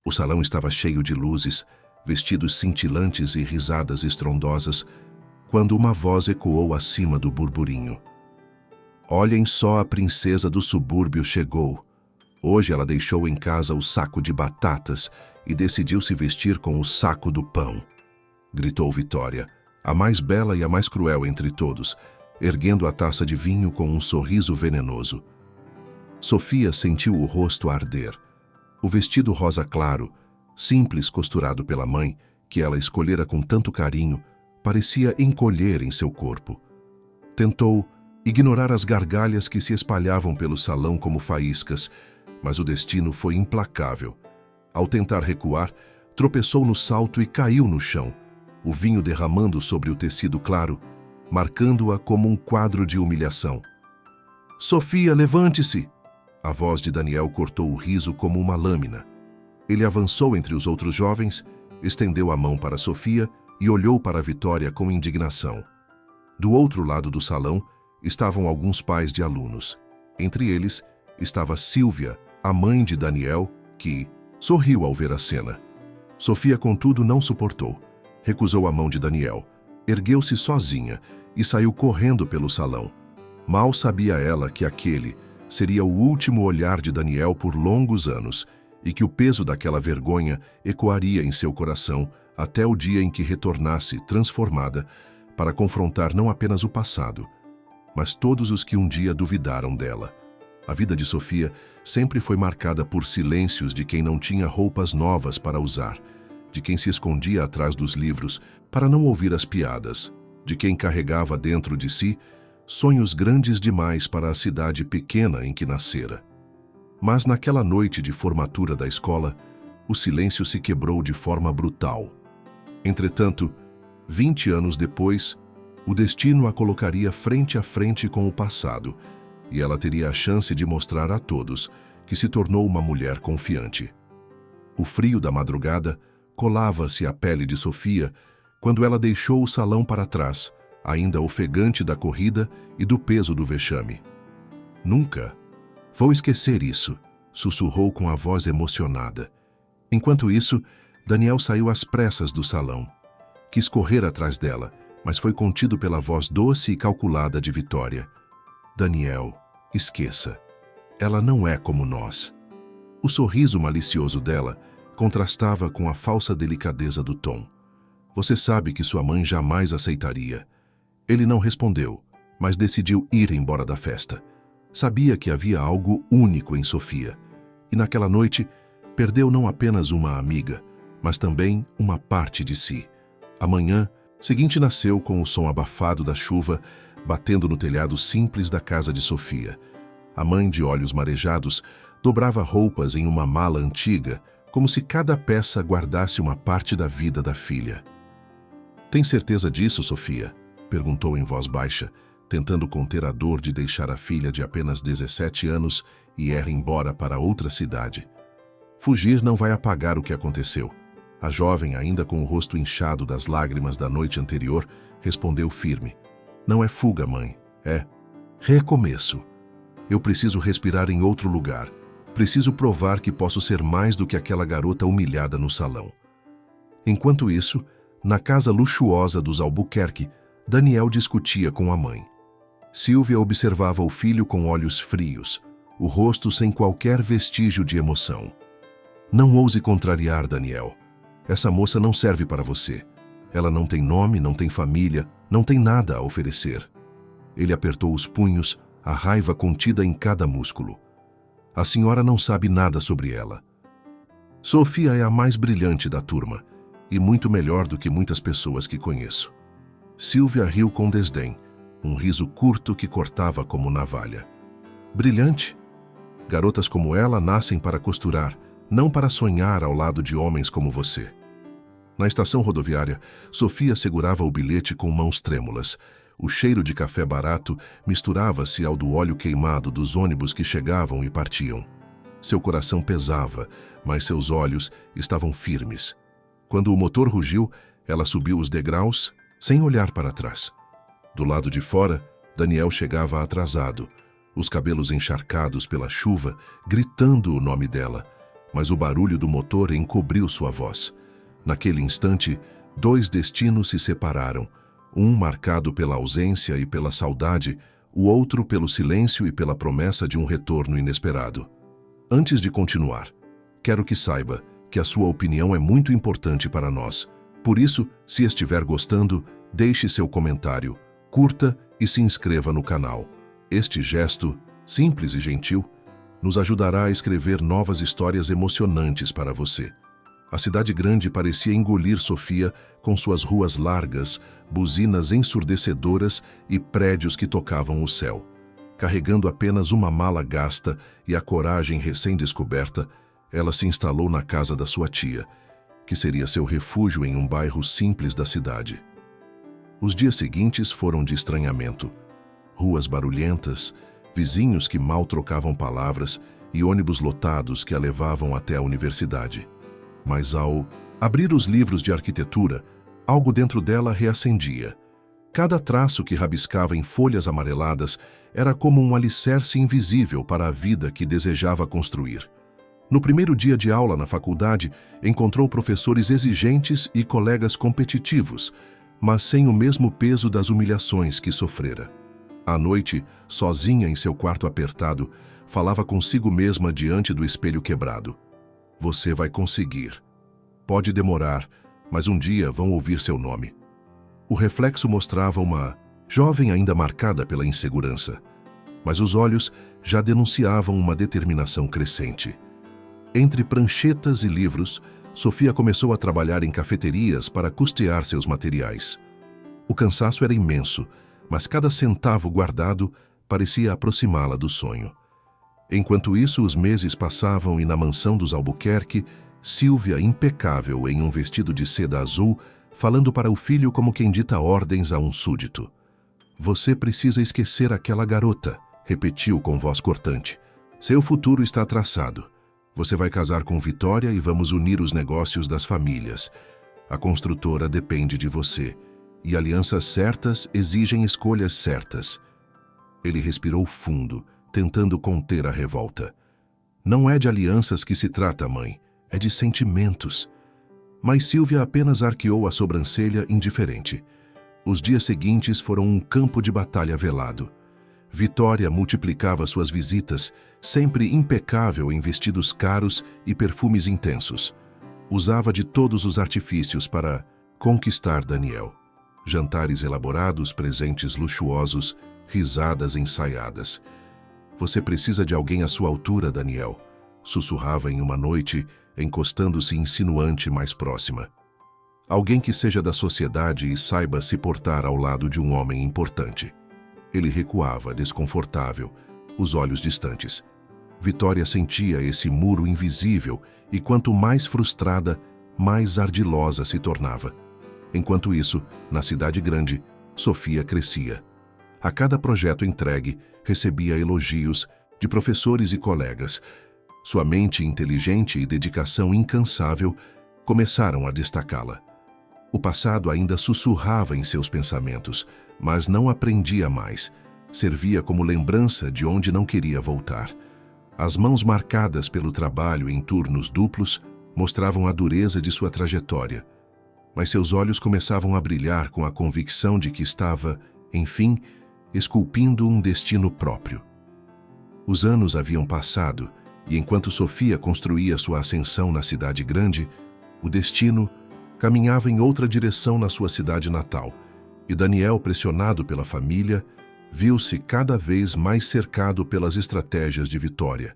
O salão estava cheio de luzes, vestidos cintilantes e risadas estrondosas, quando uma voz ecoou acima do burburinho. Olhem só, a princesa do subúrbio chegou. Hoje ela deixou em casa o saco de batatas e decidiu se vestir com o saco do pão. Gritou Vitória, a mais bela e a mais cruel entre todos, erguendo a taça de vinho com um sorriso venenoso. Sofia sentiu o rosto arder. O vestido rosa claro, simples costurado pela mãe, que ela escolhera com tanto carinho, parecia encolher em seu corpo. Tentou ignorar as gargalhas que se espalhavam pelo salão como faíscas, mas o destino foi implacável. Ao tentar recuar, tropeçou no salto e caiu no chão, o vinho derramando sobre o tecido claro, marcando-a como um quadro de humilhação. "Sofia, levante-se!" A voz de Daniel cortou o riso como uma lâmina. Ele avançou entre os outros jovens, estendeu a mão para Sofia e olhou para Vitória com indignação. Do outro lado do salão estavam alguns pais de alunos. Entre eles estava Sílvia, a mãe de Daniel, que sorriu ao ver a cena. Sofia, contudo, não suportou. Recusou a mão de Daniel, ergueu-se sozinha e saiu correndo pelo salão. Mal sabia ela que aquele seria o último olhar de Daniel por longos anos e que o peso daquela vergonha ecoaria em seu coração até o dia em que retornasse, transformada, para confrontar não apenas o passado, mas todos os que um dia duvidaram dela. A vida de Sofia sempre foi marcada por silêncios de quem não tinha roupas novas para usar, de quem se escondia atrás dos livros para não ouvir as piadas, de quem carregava dentro de si sonhos grandes demais para a cidade pequena em que nascera. Mas naquela noite de formatura da escola, o silêncio se quebrou de forma brutal. Entretanto, 20 anos depois, o destino a colocaria frente a frente com o passado, e ela teria a chance de mostrar a todos que se tornou uma mulher confiante. O frio da madrugada colava-se à pele de Sofia quando ela deixou o salão para trás, ainda ofegante da corrida e do peso do vexame. "Nunca vou esquecer isso", sussurrou com a voz emocionada. Enquanto isso, Daniel saiu às pressas do salão. Quis correr atrás dela, mas foi contido pela voz doce e calculada de Vitória. "Daniel, esqueça. Ela não é como nós." O sorriso malicioso dela contrastava com a falsa delicadeza do tom. "Você sabe que sua mãe jamais aceitaria." Ele não respondeu, mas decidiu ir embora da festa. Sabia que havia algo único em Sofia, e naquela noite perdeu não apenas uma amiga, mas também uma parte de si. A manhã seguinte nasceu com o som abafado da chuva batendo no telhado simples da casa de Sofia. A mãe, de olhos marejados, dobrava roupas em uma mala antiga, como se cada peça guardasse uma parte da vida da filha. "Tem certeza disso, Sofia?" perguntou em voz baixa, tentando conter a dor de deixar a filha de apenas 17 anos e ir embora para outra cidade. Fugir não vai apagar o que aconteceu. A jovem, ainda com o rosto inchado das lágrimas da noite anterior, respondeu firme. "Não é fuga, mãe. É recomeço. Eu preciso respirar em outro lugar. Preciso provar que posso ser mais do que aquela garota humilhada no salão." Enquanto isso, na casa luxuosa dos Albuquerque, Daniel discutia com a mãe. Sílvia observava o filho com olhos frios, o rosto sem qualquer vestígio de emoção. "Não ouse contrariar, Daniel. Essa moça não serve para você. Ela não tem nome, não tem família, não tem nada a oferecer." Ele apertou os punhos, a raiva contida em cada músculo. "A senhora não sabe nada sobre ela. Sofia é a mais brilhante da turma, e muito melhor do que muitas pessoas que conheço." Sílvia riu com desdém, um riso curto que cortava como navalha. "Brilhante? Garotas como ela nascem para costurar, não para sonhar ao lado de homens como você." Na estação rodoviária, Sofia segurava o bilhete com mãos trêmulas. O cheiro de café barato misturava-se ao do óleo queimado dos ônibus que chegavam e partiam. Seu coração pesava, mas seus olhos estavam firmes. Quando o motor rugiu, ela subiu os degraus, sem olhar para trás. Do lado de fora, Daniel chegava atrasado, os cabelos encharcados pela chuva, gritando o nome dela, mas o barulho do motor encobriu sua voz. Naquele instante, dois destinos se separaram, um marcado pela ausência e pela saudade, o outro pelo silêncio e pela promessa de um retorno inesperado. Antes de continuar, quero que saiba que a sua opinião é muito importante para nós. Por isso, se estiver gostando, deixe seu comentário, curta e se inscreva no canal. Este gesto, simples e gentil, nos ajudará a escrever novas histórias emocionantes para você. A cidade grande parecia engolir Sofia com suas ruas largas, buzinas ensurdecedoras e prédios que tocavam o céu. Carregando apenas uma mala gasta e a coragem recém-descoberta, ela se instalou na casa da sua tia, que seria seu refúgio em um bairro simples da cidade. Os dias seguintes foram de estranhamento. Ruas barulhentas, vizinhos que mal trocavam palavras e ônibus lotados que a levavam até a universidade. Mas ao abrir os livros de arquitetura, algo dentro dela reacendia. Cada traço que rabiscava em folhas amareladas era como um alicerce invisível para a vida que desejava construir. No primeiro dia de aula na faculdade, encontrou professores exigentes e colegas competitivos, mas sem o mesmo peso das humilhações que sofrera. À noite, sozinha em seu quarto apertado, falava consigo mesma diante do espelho quebrado. Você vai conseguir. Pode demorar, mas um dia vão ouvir seu nome. O reflexo mostrava uma jovem ainda marcada pela insegurança, mas os olhos já denunciavam uma determinação crescente. Entre pranchetas e livros, Sofia começou a trabalhar em cafeterias para custear seus materiais. O cansaço era imenso, mas cada centavo guardado parecia aproximá-la do sonho. Enquanto isso, os meses passavam e na mansão dos Albuquerque, Sylvia, impecável em um vestido de seda azul, falando para o filho como quem dita ordens a um súdito. Você precisa esquecer aquela garota, repetiu com voz cortante. Seu futuro está traçado. Você vai casar com Vitória e vamos unir os negócios das famílias. A construtora depende de você, e alianças certas exigem escolhas certas. Ele respirou fundo, tentando conter a revolta. Não é de alianças que se trata, mãe, é de sentimentos. Mas Sylvia apenas arqueou a sobrancelha indiferente. Os dias seguintes foram um campo de batalha velado. Vitória multiplicava suas visitas, sempre impecável em vestidos caros e perfumes intensos. Usava de todos os artifícios para conquistar Daniel. Jantares elaborados, presentes luxuosos, risadas ensaiadas. Você precisa de alguém à sua altura, Daniel, sussurrava em uma noite, encostando-se insinuante mais próxima. Alguém que seja da sociedade e saiba se portar ao lado de um homem importante. Ele recuava, desconfortável, os olhos distantes. Vitória sentia esse muro invisível e quanto mais frustrada, mais ardilosa se tornava. Enquanto isso, na cidade grande, Sofia crescia. A cada projeto entregue, recebia elogios de professores e colegas. Sua mente inteligente e dedicação incansável começaram a destacá-la. O passado ainda sussurrava em seus pensamentos, mas não aprendia mais. Servia como lembrança de onde não queria voltar. As mãos marcadas pelo trabalho em turnos duplos mostravam a dureza de sua trajetória. Mas seus olhos começavam a brilhar com a convicção de que estava, enfim, esculpindo um destino próprio. Os anos haviam passado, e enquanto Sofia construía sua ascensão na cidade grande, o destino caminhava em outra direção na sua cidade natal, e Daniel, pressionado pela família, viu-se cada vez mais cercado pelas estratégias de Vitória.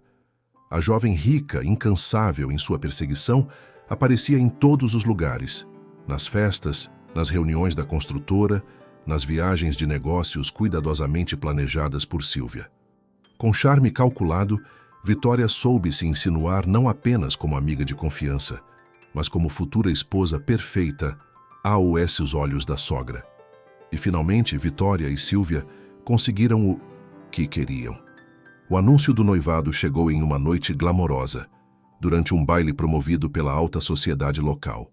A jovem rica, incansável em sua perseguição, aparecia em todos os lugares, nas festas, nas reuniões da construtora, nas viagens de negócios cuidadosamente planejadas por Sylvia. Com charme calculado, Vitória soube se insinuar não apenas como amiga de confiança, mas como futura esposa perfeita aos olhos da sogra. E finalmente, Vitória e Sylvia conseguiram o que queriam. O anúncio do noivado chegou em uma noite glamourosa, durante um baile promovido pela alta sociedade local.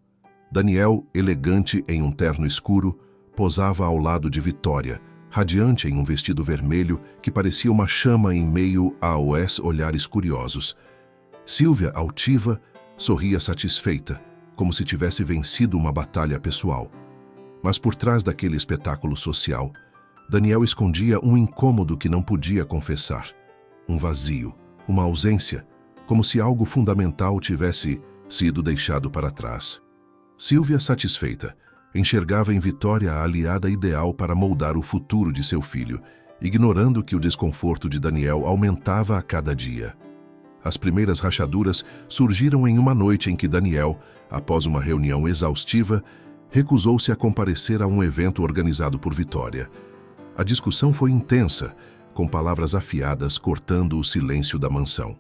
Daniel, elegante em um terno escuro, posava ao lado de Vitória, radiante em um vestido vermelho que parecia uma chama em meio aos olhares curiosos. Sílvia, altiva, sorria satisfeita, como se tivesse vencido uma batalha pessoal. Mas por trás daquele espetáculo social, Daniel escondia um incômodo que não podia confessar. Um vazio, uma ausência, como se algo fundamental tivesse sido deixado para trás. Sílvia, satisfeita, enxergava em Vitória a aliada ideal para moldar o futuro de seu filho, ignorando que o desconforto de Daniel aumentava a cada dia. As primeiras rachaduras surgiram em uma noite em que Daniel, após uma reunião exaustiva, recusou-se a comparecer a um evento organizado por Vitória. A discussão foi intensa, com palavras afiadas cortando o silêncio da mansão.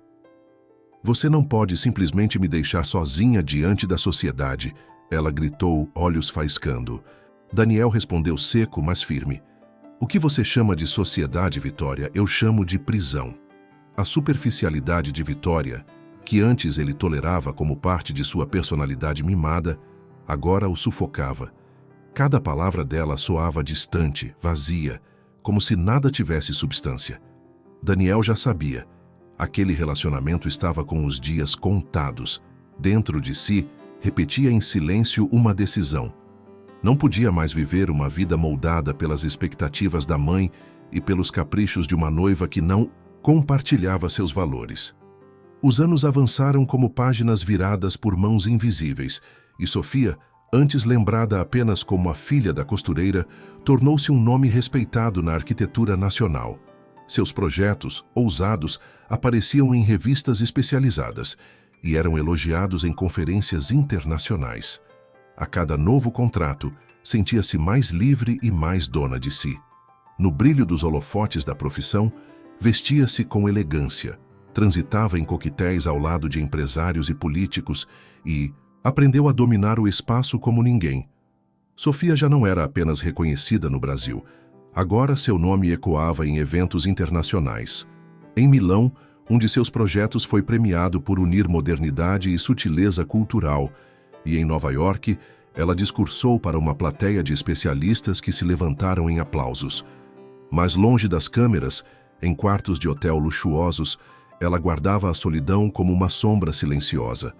"Você não pode simplesmente me deixar sozinha diante da sociedade", ela gritou, olhos faiscando. Daniel respondeu seco, mas firme. "O que você chama de sociedade, Vitória, eu chamo de prisão." A superficialidade de Vitória, que antes ele tolerava como parte de sua personalidade mimada, agora o sufocava. Cada palavra dela soava distante, vazia, como se nada tivesse substância. Daniel já sabia. Aquele relacionamento estava com os dias contados. Dentro de si, repetia em silêncio uma decisão. Não podia mais viver uma vida moldada pelas expectativas da mãe e pelos caprichos de uma noiva que não compartilhava seus valores. Os anos avançaram como páginas viradas por mãos invisíveis, e Sofia, antes lembrada apenas como a filha da costureira, tornou-se um nome respeitado na arquitetura nacional. Seus projetos, ousados, apareciam em revistas especializadas e eram elogiados em conferências internacionais. A cada novo contrato, sentia-se mais livre e mais dona de si. No brilho dos holofotes da profissão, vestia-se com elegância, transitava em coquetéis ao lado de empresários e políticos e aprendeu a dominar o espaço como ninguém. Sofia já não era apenas reconhecida no Brasil. Agora seu nome ecoava em eventos internacionais. Em Milão, um de seus projetos foi premiado por unir modernidade e sutileza cultural, e em Nova York, ela discursou para uma plateia de especialistas que se levantaram em aplausos. Mas longe das câmeras, em quartos de hotel luxuosos, ela guardava a solidão como uma sombra silenciosa.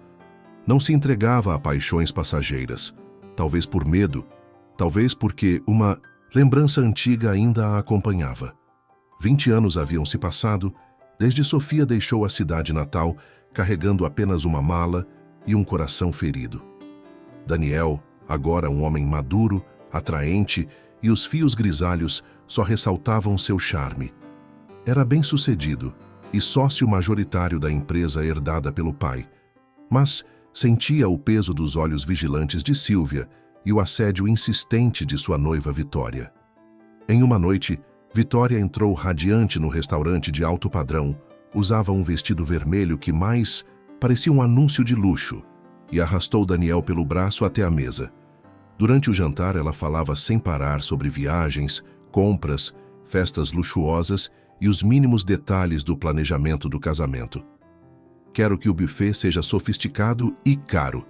Não se entregava a paixões passageiras, talvez por medo, talvez porque uma lembrança antiga ainda a acompanhava. 20 anos haviam se passado, desde Sofia deixou a cidade natal, carregando apenas uma mala e um coração ferido. Daniel, agora um homem maduro, atraente, e os fios grisalhos só ressaltavam seu charme. Era bem-sucedido e sócio majoritário da empresa herdada pelo pai, mas sentia o peso dos olhos vigilantes de Sílvia e o assédio insistente de sua noiva Vitória. Em uma noite, Vitória entrou radiante no restaurante de alto padrão, usava um vestido vermelho que mais parecia um anúncio de luxo e arrastou Daniel pelo braço até a mesa. Durante o jantar, ela falava sem parar sobre viagens, compras, festas luxuosas e os mínimos detalhes do planejamento do casamento. "Quero que o buffet seja sofisticado e caro.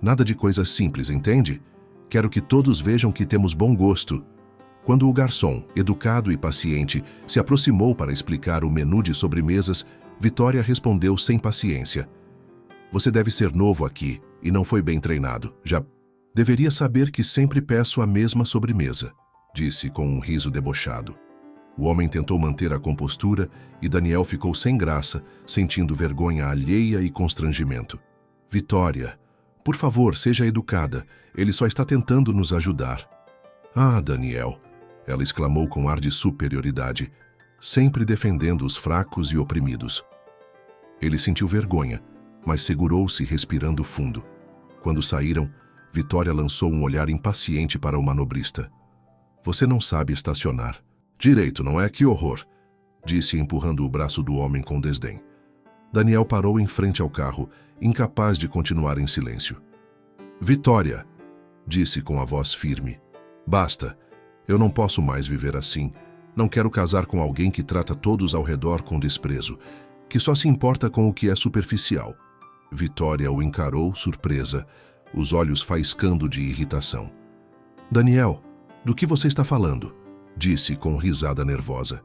Nada de coisas simples, entende? Quero que todos vejam que temos bom gosto." Quando o garçom, educado e paciente, se aproximou para explicar o menu de sobremesas, Vitória respondeu sem paciência: "Você deve ser novo aqui e não foi bem treinado. Já deveria saber que sempre peço a mesma sobremesa", disse com um riso debochado. O homem tentou manter a compostura e Daniel ficou sem graça, sentindo vergonha alheia e constrangimento. "Vitória, por favor, seja educada. Ele só está tentando nos ajudar." "Ah, Daniel", ela exclamou com ar de superioridade, sempre defendendo os fracos e oprimidos. Ele sentiu vergonha, mas segurou-se respirando fundo. Quando saíram, Vitória lançou um olhar impaciente para o manobrista. "Você não sabe estacionar. Direito, não é? Que horror!" disse empurrando o braço do homem com desdém. Daniel parou em frente ao carro, incapaz de continuar em silêncio. "Vitória", disse com a voz firme, "basta. Eu não posso mais viver assim. Não quero casar com alguém que trata todos ao redor com desprezo, que só se importa com o que é superficial." Vitória o encarou, surpresa, os olhos faiscando de irritação. "Daniel, do que você está falando?" disse com risada nervosa.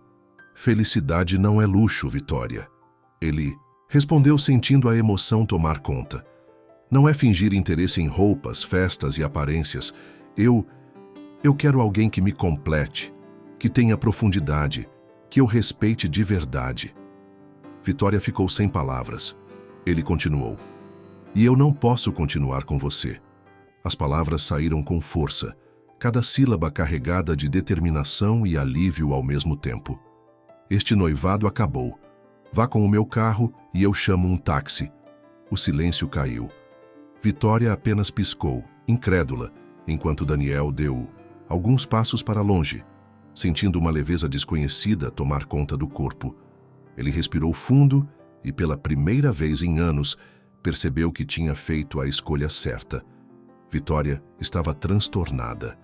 "Felicidade não é luxo, Vitória." Ele Respondeu sentindo a emoção tomar conta. Não é fingir interesse em roupas, festas e aparências. Eu quero alguém que me complete, que tenha profundidade, que eu respeite de verdade. Vitória ficou sem palavras. Ele continuou. E eu não posso continuar com você. As palavras saíram com força, cada sílaba carregada de determinação e alívio ao mesmo tempo. Este noivado acabou. Vá com o meu carro e eu chamo um táxi. O silêncio caiu. Vitória apenas piscou, incrédula, enquanto Daniel deu alguns passos para longe, sentindo uma leveza desconhecida tomar conta do corpo. Ele respirou fundo e, pela primeira vez em anos, percebeu que tinha feito a escolha certa. Vitória estava transtornada.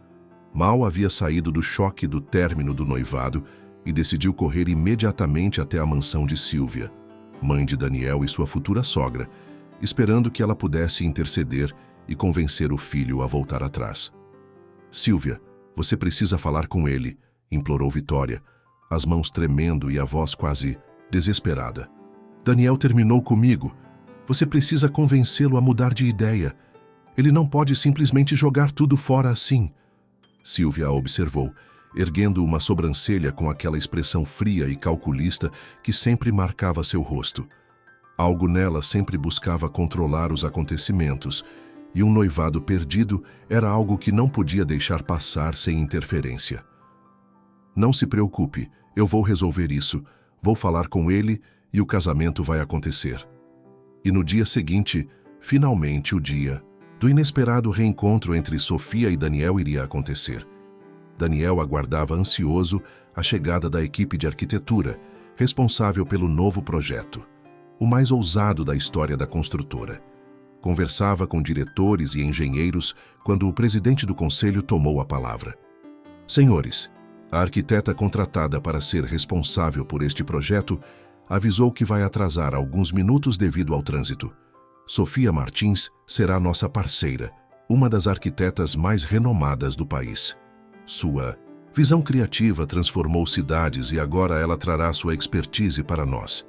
Mal havia saído do choque do término do noivado e decidiu correr imediatamente até a mansão de Sílvia, mãe de Daniel e sua futura sogra, esperando que ela pudesse interceder e convencer o filho a voltar atrás. Sílvia, você precisa falar com ele, implorou Vitória, as mãos tremendo e a voz quase desesperada. Daniel terminou comigo. Você precisa convencê-lo a mudar de ideia. Ele não pode simplesmente jogar tudo fora assim. Sílvia a observou, erguendo uma sobrancelha com aquela expressão fria e calculista que sempre marcava seu rosto. Algo nela sempre buscava controlar os acontecimentos, e um noivado perdido era algo que não podia deixar passar sem interferência. Não se preocupe, eu vou resolver isso, vou falar com ele e o casamento vai acontecer. E no dia seguinte, finalmente o dia do inesperado reencontro entre Sofia e Daniel iria acontecer. Daniel aguardava ansioso a chegada da equipe de arquitetura, responsável pelo novo projeto, o mais ousado da história da construtora. Conversava com diretores e engenheiros quando o presidente do conselho tomou a palavra. Senhores, a arquiteta contratada para ser responsável por este projeto avisou que vai atrasar alguns minutos devido ao trânsito. Sofia Martins será nossa parceira, uma das arquitetas mais renomadas do país. Sua visão criativa transformou cidades e agora ela trará sua expertise para nós.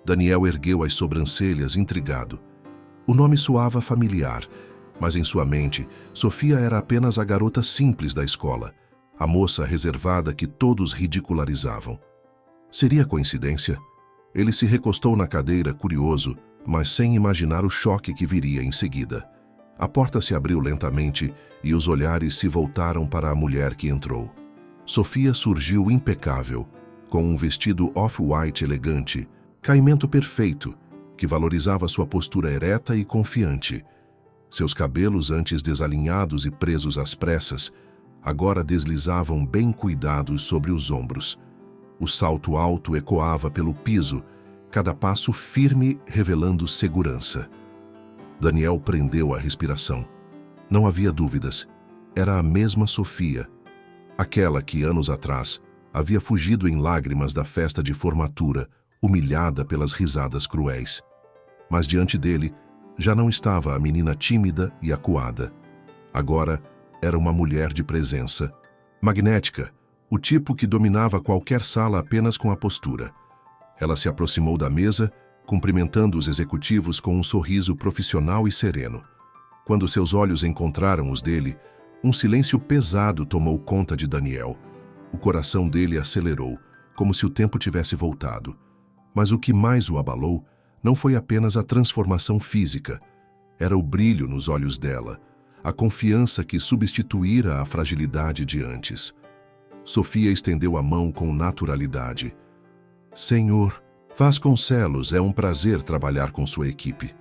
Daniel ergueu as sobrancelhas, intrigado. O nome soava familiar, mas em sua mente, Sofia era apenas a garota simples da escola, a moça reservada que todos ridicularizavam. Seria coincidência? Ele se recostou na cadeira, curioso, mas sem imaginar o choque que viria em seguida. A porta se abriu lentamente e os olhares se voltaram para a mulher que entrou. Sofia surgiu impecável, com um vestido off-white elegante, caimento perfeito, que valorizava sua postura ereta e confiante. Seus cabelos, antes desalinhados e presos às pressas, agora deslizavam bem cuidados sobre os ombros. O salto alto ecoava pelo piso, cada passo firme revelando segurança. Daniel prendeu a respiração. Não havia dúvidas. Era a mesma Sofia, aquela que anos atrás havia fugido em lágrimas da festa de formatura, humilhada pelas risadas cruéis. Mas diante dele já não estava a menina tímida e acuada. Agora era uma mulher de presença, magnética, o tipo que dominava qualquer sala apenas com a postura. Ela se aproximou da mesa, cumprimentando os executivos com um sorriso profissional e sereno. Quando seus olhos encontraram os dele, um silêncio pesado tomou conta de Daniel. O coração dele acelerou, como se o tempo tivesse voltado. Mas o que mais o abalou não foi apenas a transformação física. Era o brilho nos olhos dela, a confiança que substituíra a fragilidade de antes. Sofia estendeu a mão com naturalidade. Senhor Vasconcelos, é um prazer trabalhar com sua equipe.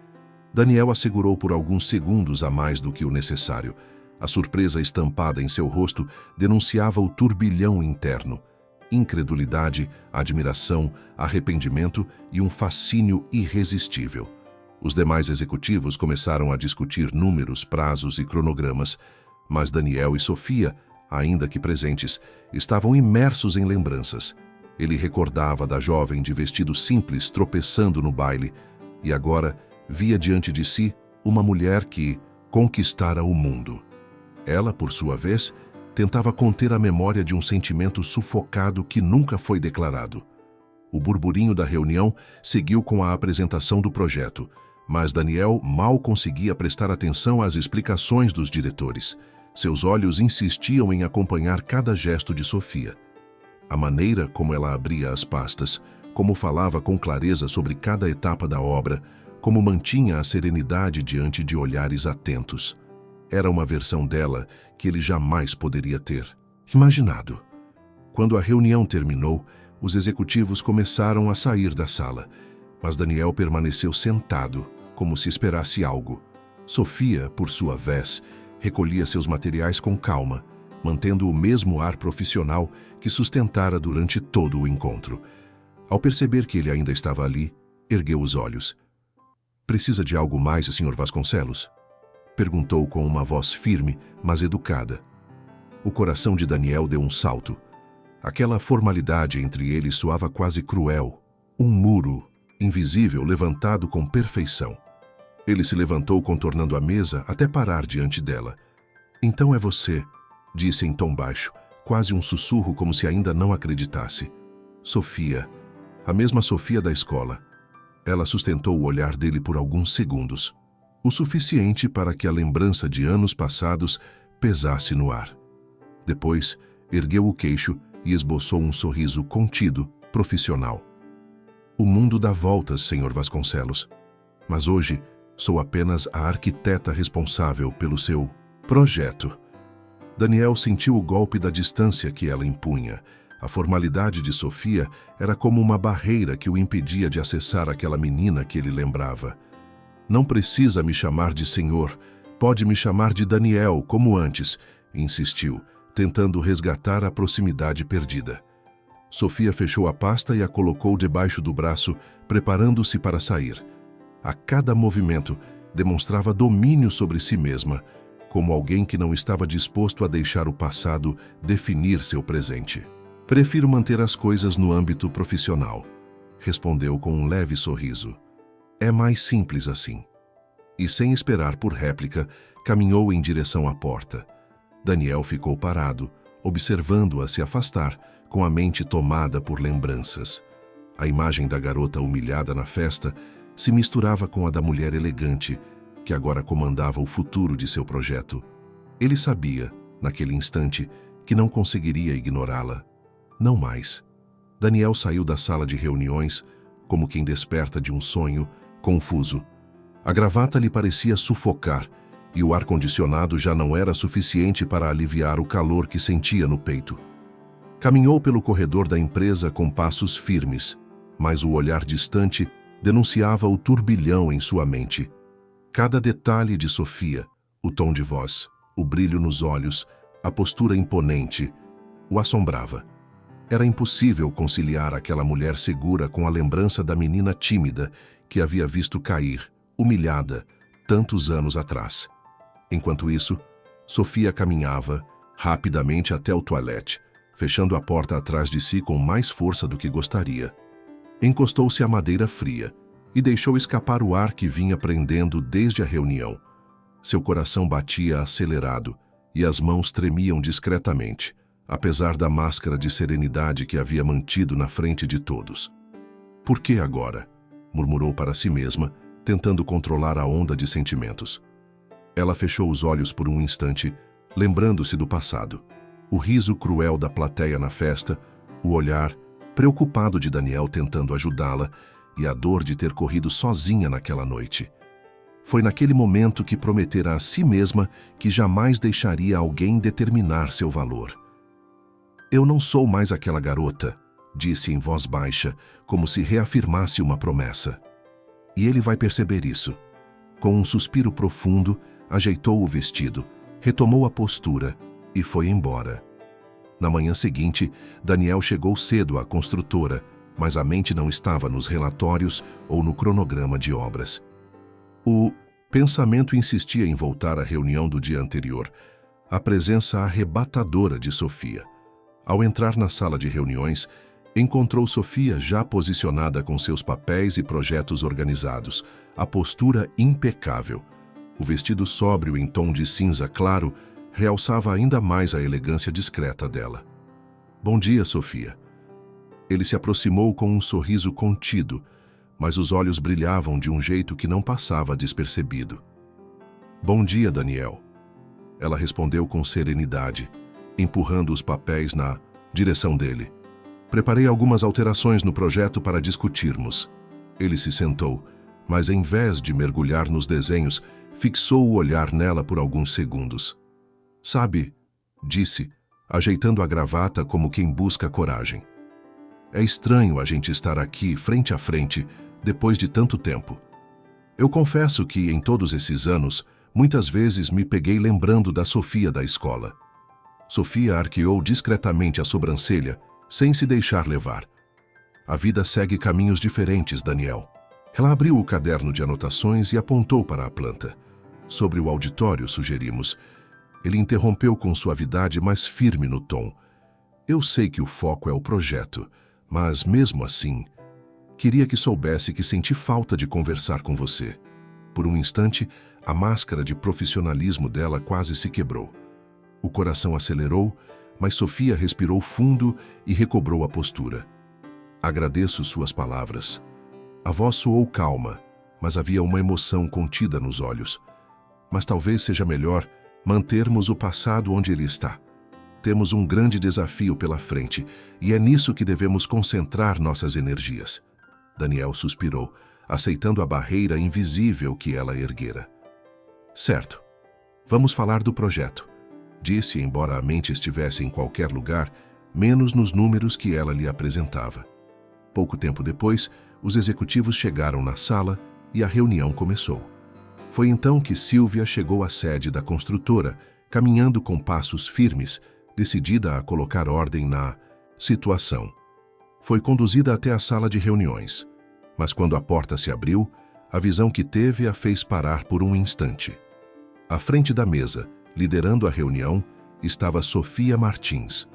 Daniel assegurou por alguns segundos a mais do que o necessário. A surpresa estampada em seu rosto denunciava o turbilhão interno. Incredulidade, admiração, arrependimento e um fascínio irresistível. Os demais executivos começaram a discutir números, prazos e cronogramas, mas Daniel e Sofia, ainda que presentes, estavam imersos em lembranças. Ele recordava da jovem de vestido simples tropeçando no baile e agora via diante de si uma mulher que conquistara o mundo. Ela, por sua vez, tentava conter a memória de um sentimento sufocado que nunca foi declarado. O burburinho da reunião seguiu com a apresentação do projeto, mas Daniel mal conseguia prestar atenção às explicações dos diretores. Seus olhos insistiam em acompanhar cada gesto de Sofia. A maneira como ela abria as pastas, como falava com clareza sobre cada etapa da obra, como mantinha a serenidade diante de olhares atentos. Era uma versão dela que ele jamais poderia ter imaginado. Quando a reunião terminou, os executivos começaram a sair da sala, mas Daniel permaneceu sentado, como se esperasse algo. Sofia, por sua vez, recolhia seus materiais com calma, mantendo o mesmo ar profissional que sustentara durante todo o encontro. Ao perceber que ele ainda estava ali, ergueu os olhos. "Precisa de algo mais, Sr. Vasconcelos?" Perguntou com uma voz firme, mas educada. O coração de Daniel deu um salto. Aquela formalidade entre eles soava quase cruel. Um muro, invisível, levantado com perfeição. Ele se levantou contornando a mesa até parar diante dela. "Então é você", disse em tom baixo, quase um sussurro como se ainda não acreditasse. "Sofia, a mesma Sofia da escola." Ela sustentou o olhar dele por alguns segundos, o suficiente para que a lembrança de anos passados pesasse no ar. Depois, ergueu o queixo e esboçou um sorriso contido, profissional. "O mundo dá voltas, Sr. Vasconcelos, mas hoje sou apenas a arquiteta responsável pelo seu projeto." Daniel sentiu o golpe da distância que ela impunha. A formalidade de Sofia era como uma barreira que o impedia de acessar aquela menina que ele lembrava. "Não precisa me chamar de senhor, pode me chamar de Daniel, como antes", insistiu, tentando resgatar a proximidade perdida. Sofia fechou a pasta e a colocou debaixo do braço, preparando-se para sair. A cada movimento, demonstrava domínio sobre si mesma, como alguém que não estava disposto a deixar o passado definir seu presente. "Prefiro manter as coisas no âmbito profissional", respondeu com um leve sorriso. "É mais simples assim." E sem esperar por réplica, caminhou em direção à porta. Daniel ficou parado, observando-a se afastar, com a mente tomada por lembranças. A imagem da garota humilhada na festa se misturava com a da mulher elegante, que agora comandava o futuro de seu projeto. Ele sabia, naquele instante, que não conseguiria ignorá-la. Não mais. Daniel saiu da sala de reuniões, como quem desperta de um sonho, confuso. A gravata lhe parecia sufocar, e o ar-condicionado já não era suficiente para aliviar o calor que sentia no peito. Caminhou pelo corredor da empresa com passos firmes, mas o olhar distante denunciava o turbilhão em sua mente. Cada detalhe de Sofia, o tom de voz, o brilho nos olhos, a postura imponente, o assombrava. Era impossível conciliar aquela mulher segura com a lembrança da menina tímida que havia visto cair, humilhada, tantos anos atrás. Enquanto isso, Sofia caminhava rapidamente até o toilette, fechando a porta atrás de si com mais força do que gostaria. Encostou-se à madeira fria e deixou escapar o ar que vinha prendendo desde a reunião. Seu coração batia acelerado e as mãos tremiam discretamente, apesar da máscara de serenidade que havia mantido na frente de todos. "Por que agora?", murmurou para si mesma, tentando controlar a onda de sentimentos. Ela fechou os olhos por um instante, lembrando-se do passado. O riso cruel da plateia na festa, o olhar preocupado de Daniel tentando ajudá-la e a dor de ter corrido sozinha naquela noite. Foi naquele momento que prometera a si mesma que jamais deixaria alguém determinar seu valor. "Eu não sou mais aquela garota", disse em voz baixa, como se reafirmasse uma promessa. "E ele vai perceber isso." Com um suspiro profundo, ajeitou o vestido, retomou a postura e foi embora. Na manhã seguinte, Daniel chegou cedo à construtora, mas a mente não estava nos relatórios ou no cronograma de obras. O pensamento insistia em voltar à reunião do dia anterior, a presença arrebatadora de Sofia. Ao entrar na sala de reuniões, encontrou Sofia já posicionada com seus papéis e projetos organizados, a postura impecável. O vestido sóbrio em tom de cinza claro realçava ainda mais a elegância discreta dela. "Bom dia, Sofia." Ele se aproximou com um sorriso contido, mas os olhos brilhavam de um jeito que não passava despercebido. Bom dia, Daniel. Ela respondeu com serenidade, empurrando os papéis na direção dele. Preparei algumas alterações no projeto para discutirmos. Ele se sentou, mas em vez de mergulhar nos desenhos, fixou o olhar nela por alguns segundos. Sabe, disse, ajeitando a gravata como quem busca coragem. É estranho a gente estar aqui, frente a frente, depois de tanto tempo. Eu confesso que, em todos esses anos, muitas vezes me peguei lembrando da Sofia da escola. Sofia arqueou discretamente a sobrancelha, sem se deixar levar. A vida segue caminhos diferentes, Daniel. Ela abriu o caderno de anotações e apontou para a planta. Sobre o auditório, sugerimos. Ele interrompeu com suavidade, mas firme no tom. Eu sei que o foco é o projeto, mas, mesmo assim, queria que soubesse que senti falta de conversar com você. Por um instante, a máscara de profissionalismo dela quase se quebrou. O coração acelerou, mas Sofia respirou fundo e recobrou a postura. Agradeço suas palavras. A voz soou calma, mas havia uma emoção contida nos olhos. Mas talvez seja melhor mantermos o passado onde ele está. Temos um grande desafio pela frente, e é nisso que devemos concentrar nossas energias. Daniel suspirou, aceitando a barreira invisível que ela erguera. Certo. Vamos falar do projeto, disse, embora a mente estivesse em qualquer lugar, menos nos números que ela lhe apresentava. Pouco tempo depois, os executivos chegaram na sala e a reunião começou. Foi então que Sílvia chegou à sede da construtora, caminhando com passos firmes, decidida a colocar ordem na situação. Foi conduzida até a sala de reuniões, mas quando a porta se abriu, a visão que teve a fez parar por um instante. À frente da mesa, liderando a reunião, estava Sofia Martins.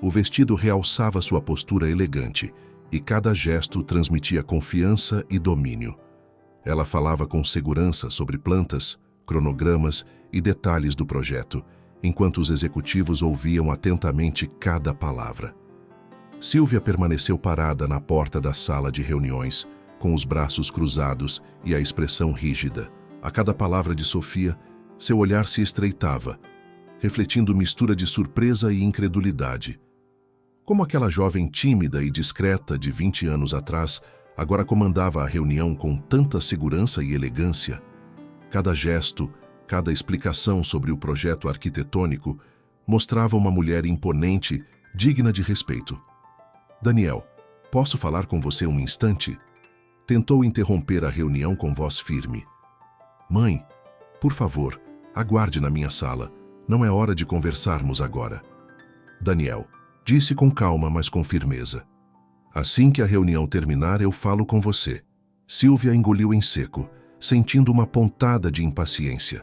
O vestido realçava sua postura elegante, e cada gesto transmitia confiança e domínio. Ela falava com segurança sobre plantas, cronogramas e detalhes do projeto, enquanto os executivos ouviam atentamente cada palavra. Sílvia permaneceu parada na porta da sala de reuniões, com os braços cruzados e a expressão rígida. A cada palavra de Sofia, seu olhar se estreitava, refletindo mistura de surpresa e incredulidade. Como aquela jovem tímida e discreta de 20 anos atrás, agora comandava a reunião com tanta segurança e elegância. Cada gesto, cada explicação sobre o projeto arquitetônico mostrava uma mulher imponente, digna de respeito. Daniel, posso falar com você um instante? Tentou interromper a reunião com voz firme. Mãe, por favor, aguarde na minha sala. Não é hora de conversarmos agora. Daniel, disse com calma, mas com firmeza. Assim que a reunião terminar, eu falo com você. Sílvia engoliu em seco, sentindo uma pontada de impaciência.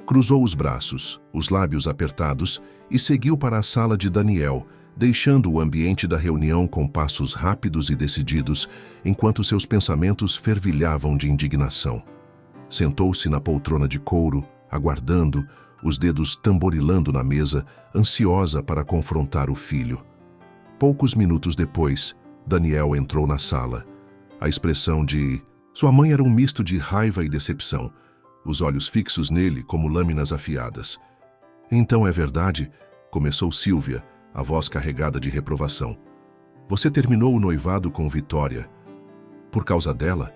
Cruzou os braços, os lábios apertados, e seguiu para a sala de Daniel, deixando o ambiente da reunião com passos rápidos e decididos, enquanto seus pensamentos fervilhavam de indignação. Sentou-se na poltrona de couro, aguardando, os dedos tamborilando na mesa, ansiosa para confrontar o filho. Poucos minutos depois, Daniel entrou na sala. A expressão de sua mãe era um misto de raiva e decepção, os olhos fixos nele como lâminas afiadas. Então é verdade, começou Sílvia, a voz carregada de reprovação. Você terminou o noivado com Vitória. Por causa dela?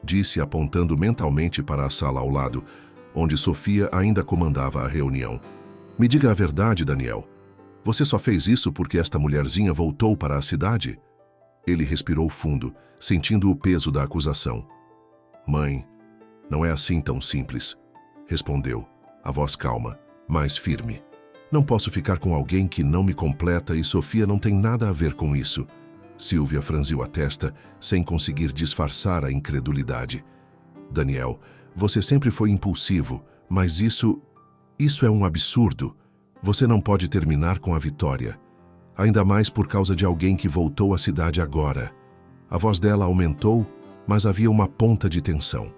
Disse apontando mentalmente para a sala ao lado, onde Sofia ainda comandava a reunião. Me diga a verdade, Daniel. Você só fez isso porque esta mulherzinha voltou para a cidade? Ele respirou fundo, sentindo o peso da acusação. Mãe, não é assim tão simples, respondeu, a voz calma, mas firme. Não posso ficar com alguém que não me completa e Sofia não tem nada a ver com isso. Sílvia franziu a testa, sem conseguir disfarçar a incredulidade. Daniel, você sempre foi impulsivo, mas isso é um absurdo. Você não pode terminar com a Vitória. Ainda mais por causa de alguém que voltou à cidade agora. A voz dela aumentou, mas havia uma ponta de tensão.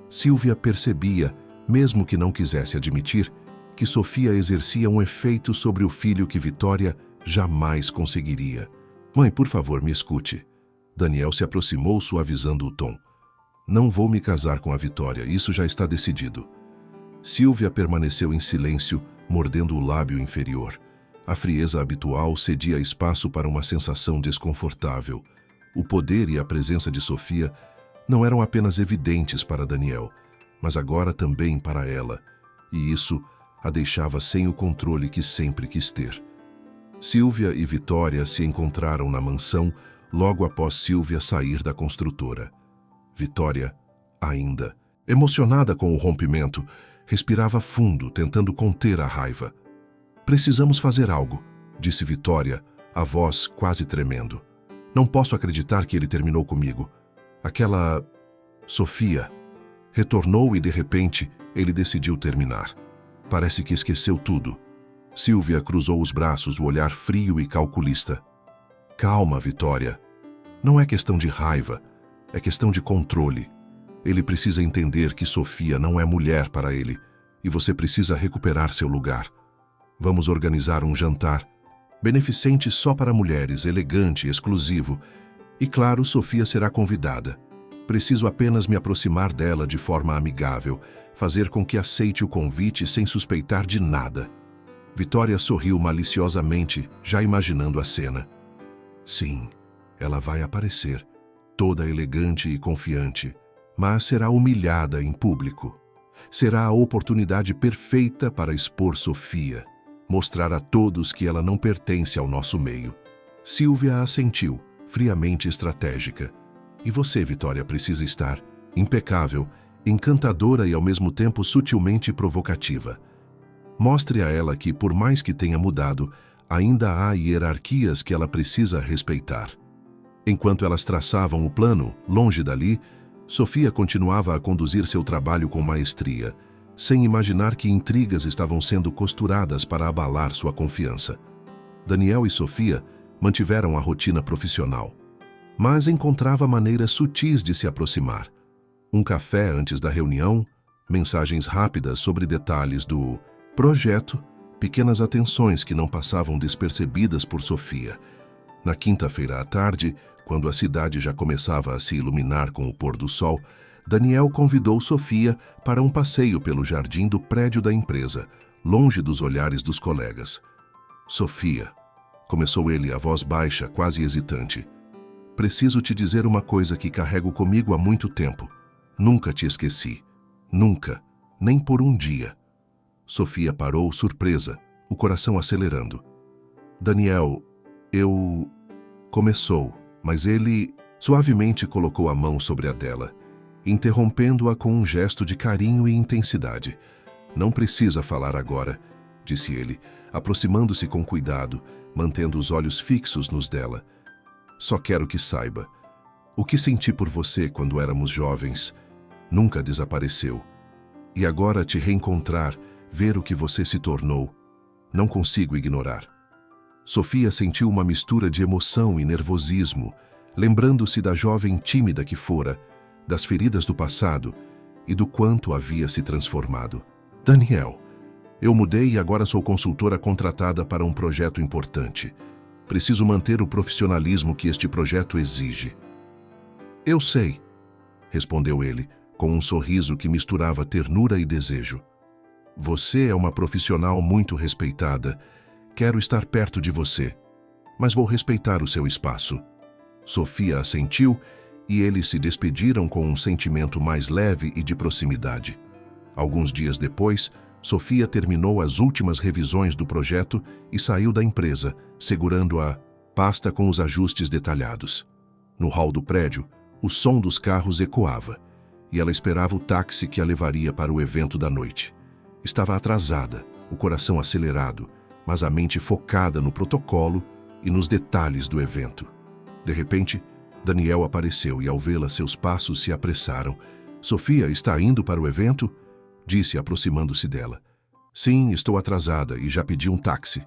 Sílvia percebia, mesmo que não quisesse admitir, que Sofia exercia um efeito sobre o filho que Vitória jamais conseguiria. Mãe, por favor, me escute. Daniel se aproximou, suavizando o tom. Não vou me casar com a Vitória, isso já está decidido. Silvia permaneceu em silêncio, mordendo o lábio inferior. A frieza habitual cedia espaço para uma sensação desconfortável. O poder e a presença de Sofia não eram apenas evidentes para Daniel, mas agora também para ela, e isso a deixava sem o controle que sempre quis ter. Silvia e Vitória se encontraram na mansão logo após Silvia sair da construtora. Vitória, ainda emocionada com o rompimento, respirava fundo, tentando conter a raiva. Precisamos fazer algo, disse Vitória, a voz quase tremendo. Não posso acreditar que ele terminou comigo. Aquela Sofia retornou e, de repente, ele decidiu terminar. Parece que esqueceu tudo. Silvia cruzou os braços, o olhar frio e calculista. Calma, Vitória. Não é questão de raiva, é questão de controle. Ele precisa entender que Sofia não é mulher para ele e você precisa recuperar seu lugar. Vamos organizar um jantar beneficente só para mulheres, elegante, exclusivo. E claro, Sofia será convidada. Preciso apenas me aproximar dela de forma amigável, fazer com que aceite o convite sem suspeitar de nada. Vitória sorriu maliciosamente, já imaginando a cena. Sim, ela vai aparecer, toda elegante e confiante, mas será humilhada em público. Será a oportunidade perfeita para expor Sofia, mostrar a todos que ela não pertence ao nosso meio. Silvia assentiu, friamente estratégica. E você, Vitória, precisa estar impecável, encantadora e ao mesmo tempo sutilmente provocativa. Mostre a ela que, por mais que tenha mudado, ainda há hierarquias que ela precisa respeitar. Enquanto elas traçavam o plano, longe dali, Sofia continuava a conduzir seu trabalho com maestria, sem imaginar que intrigas estavam sendo costuradas para abalar sua confiança. Daniel e Sofia mantiveram a rotina profissional, mas encontrava maneiras sutis de se aproximar. Um café antes da reunião, mensagens rápidas sobre detalhes do projeto, pequenas atenções que não passavam despercebidas por Sofia. Na quinta-feira à tarde, quando a cidade já começava a se iluminar com o pôr do sol, Daniel convidou Sofia para um passeio pelo jardim do prédio da empresa, longe dos olhares dos colegas. Sofia, começou ele, a voz baixa, quase hesitante. Preciso te dizer uma coisa que carrego comigo há muito tempo. Nunca te esqueci. Nunca. Nem por um dia. Sofia parou, surpresa, o coração acelerando. Daniel, eu... Começou, mas ele suavemente colocou a mão sobre a dela, interrompendo-a com um gesto de carinho e intensidade. Não precisa falar agora, disse ele, aproximando-se com cuidado, mantendo os olhos fixos nos dela. Só quero que saiba. O que senti por você quando éramos jovens nunca desapareceu. E agora te reencontrar, ver o que você se tornou, não consigo ignorar. Sofia sentiu uma mistura de emoção e nervosismo, lembrando-se da jovem tímida que fora, das feridas do passado e do quanto havia se transformado. Daniel, eu mudei e agora sou consultora contratada para um projeto importante. Preciso manter o profissionalismo que este projeto exige. Eu sei, respondeu ele, com um sorriso que misturava ternura e desejo. Você é uma profissional muito respeitada. Quero estar perto de você, mas vou respeitar o seu espaço. Sofia assentiu e eles se despediram com um sentimento mais leve e de proximidade. Alguns dias depois, Sofia terminou as últimas revisões do projeto e saiu da empresa, segurando a pasta com os ajustes detalhados. No hall do prédio, o som dos carros ecoava, e ela esperava o táxi que a levaria para o evento da noite. Estava atrasada, o coração acelerado, mas a mente focada no protocolo e nos detalhes do evento. De repente, Daniel apareceu e, ao vê-la, seus passos se apressaram. Sofia está indo para o evento? Disse, aproximando-se dela. Sim, estou atrasada e já pedi um táxi,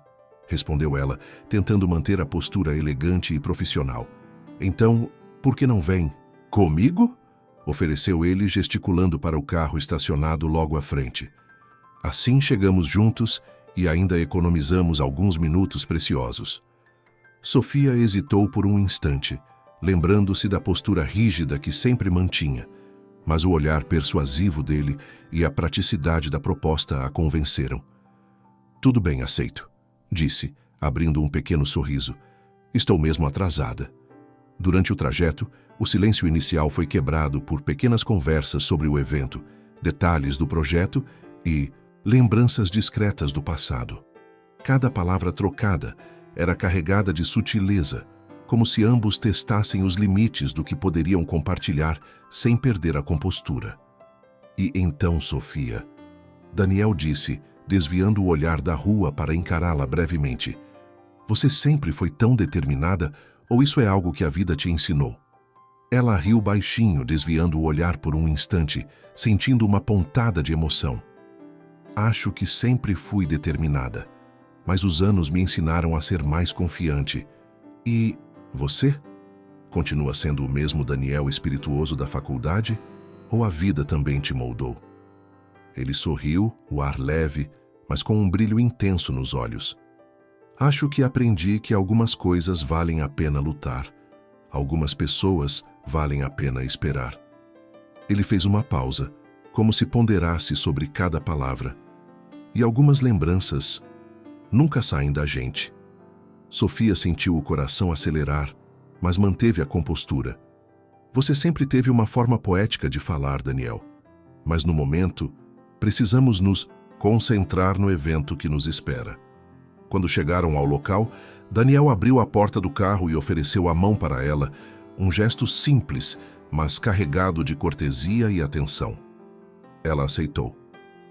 respondeu ela, tentando manter a postura elegante e profissional. Então, por que não vem? Comigo? Ofereceu ele, gesticulando para o carro estacionado logo à frente. Assim chegamos juntos e ainda economizamos alguns minutos preciosos. Sofia hesitou por um instante, lembrando-se da postura rígida que sempre mantinha, mas o olhar persuasivo dele e a praticidade da proposta a convenceram. Tudo bem, aceito, disse, abrindo um pequeno sorriso. Estou mesmo atrasada. Durante o trajeto, o silêncio inicial foi quebrado por pequenas conversas sobre o evento, detalhes do projeto e lembranças discretas do passado. Cada palavra trocada era carregada de sutileza, como se ambos testassem os limites do que poderiam compartilhar sem perder a compostura. E então, Sofia, Daniel disse, desviando o olhar da rua para encará-la brevemente. Você sempre foi tão determinada, ou isso é algo que a vida te ensinou? Ela riu baixinho, desviando o olhar por um instante, sentindo uma pontada de emoção. Acho que sempre fui determinada, mas os anos me ensinaram a ser mais confiante. E você? Continua sendo o mesmo Daniel espirituoso da faculdade? Ou a vida também te moldou? Ele sorriu, o ar leve, mas com um brilho intenso nos olhos. Acho que aprendi que algumas coisas valem a pena lutar. Algumas pessoas valem a pena esperar. Ele fez uma pausa, como se ponderasse sobre cada palavra. E algumas lembranças nunca saem da gente. Sofia sentiu o coração acelerar, mas manteve a compostura. Você sempre teve uma forma poética de falar, Daniel. Mas no momento, precisamos nos concentrar no evento que nos espera. Quando chegaram ao local, Daniel abriu a porta do carro e ofereceu a mão para ela, um gesto simples, mas carregado de cortesia e atenção. Ela aceitou,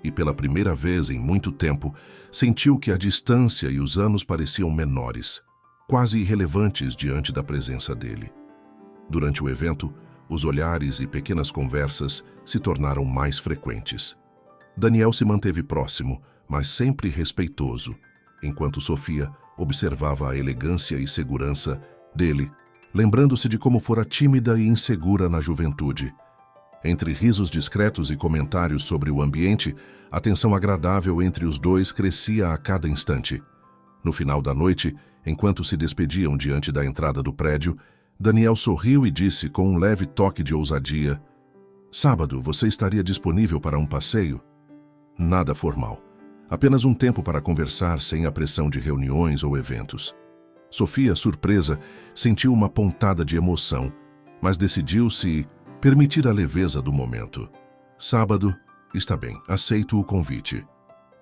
e pela primeira vez em muito tempo, sentiu que a distância e os anos pareciam menores, quase irrelevantes diante da presença dele. Durante o evento, os olhares e pequenas conversas se tornaram mais frequentes. Daniel se manteve próximo, mas sempre respeitoso, enquanto Sofia observava a elegância e segurança dele, lembrando-se de como fora tímida e insegura na juventude. Entre risos discretos e comentários sobre o ambiente, a tensão agradável entre os dois crescia a cada instante. No final da noite, enquanto se despediam diante da entrada do prédio, Daniel sorriu e disse com um leve toque de ousadia: "Sábado, você estaria disponível para um passeio?" Nada formal. Apenas um tempo para conversar sem a pressão de reuniões ou eventos. Sofia, surpresa, sentiu uma pontada de emoção, mas decidiu se permitir a leveza do momento. Sábado, está bem, aceito o convite.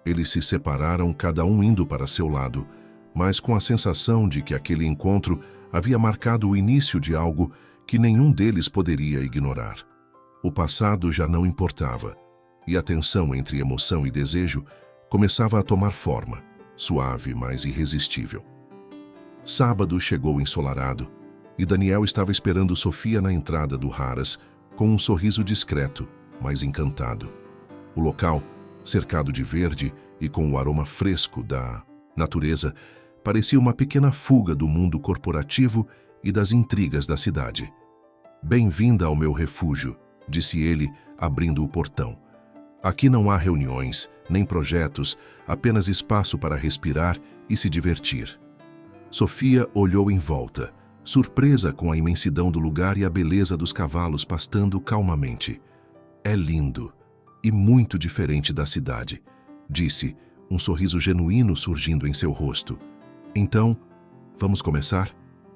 Eles se separaram, cada um indo para seu lado, mas com a sensação de que aquele encontro havia marcado o início de algo que nenhum deles poderia ignorar. O passado já não importava, e a tensão entre emoção e desejo começava a tomar forma, suave, mas irresistível. Sábado chegou ensolarado, e Daniel estava esperando Sofia na entrada do Harrah's, com um sorriso discreto, mas encantado. O local, cercado de verde e com o aroma fresco da natureza, parecia uma pequena fuga do mundo corporativo e das intrigas da cidade. "Bem-vinda ao meu refúgio", disse ele, abrindo o portão. "Aqui não há reuniões, nem projetos, apenas espaço para respirar e se divertir." Sofia olhou em volta, surpresa com a imensidão do lugar e a beleza dos cavalos pastando calmamente. "É lindo e muito diferente da cidade", disse, um sorriso genuíno surgindo em seu rosto. "Então, vamos começar?"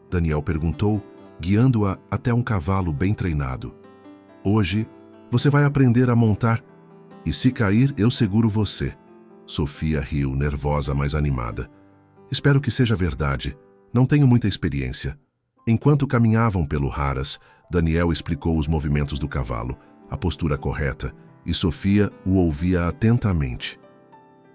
Daniel perguntou, guiando-a até um cavalo bem treinado. "Hoje, você vai aprender a montar, e se cair, eu seguro você." Sofia riu, nervosa, mas animada. "Espero que seja verdade. Não tenho muita experiência." Enquanto caminhavam pelo Harrah's, Daniel explicou os movimentos do cavalo, a postura correta, e Sofia o ouvia atentamente.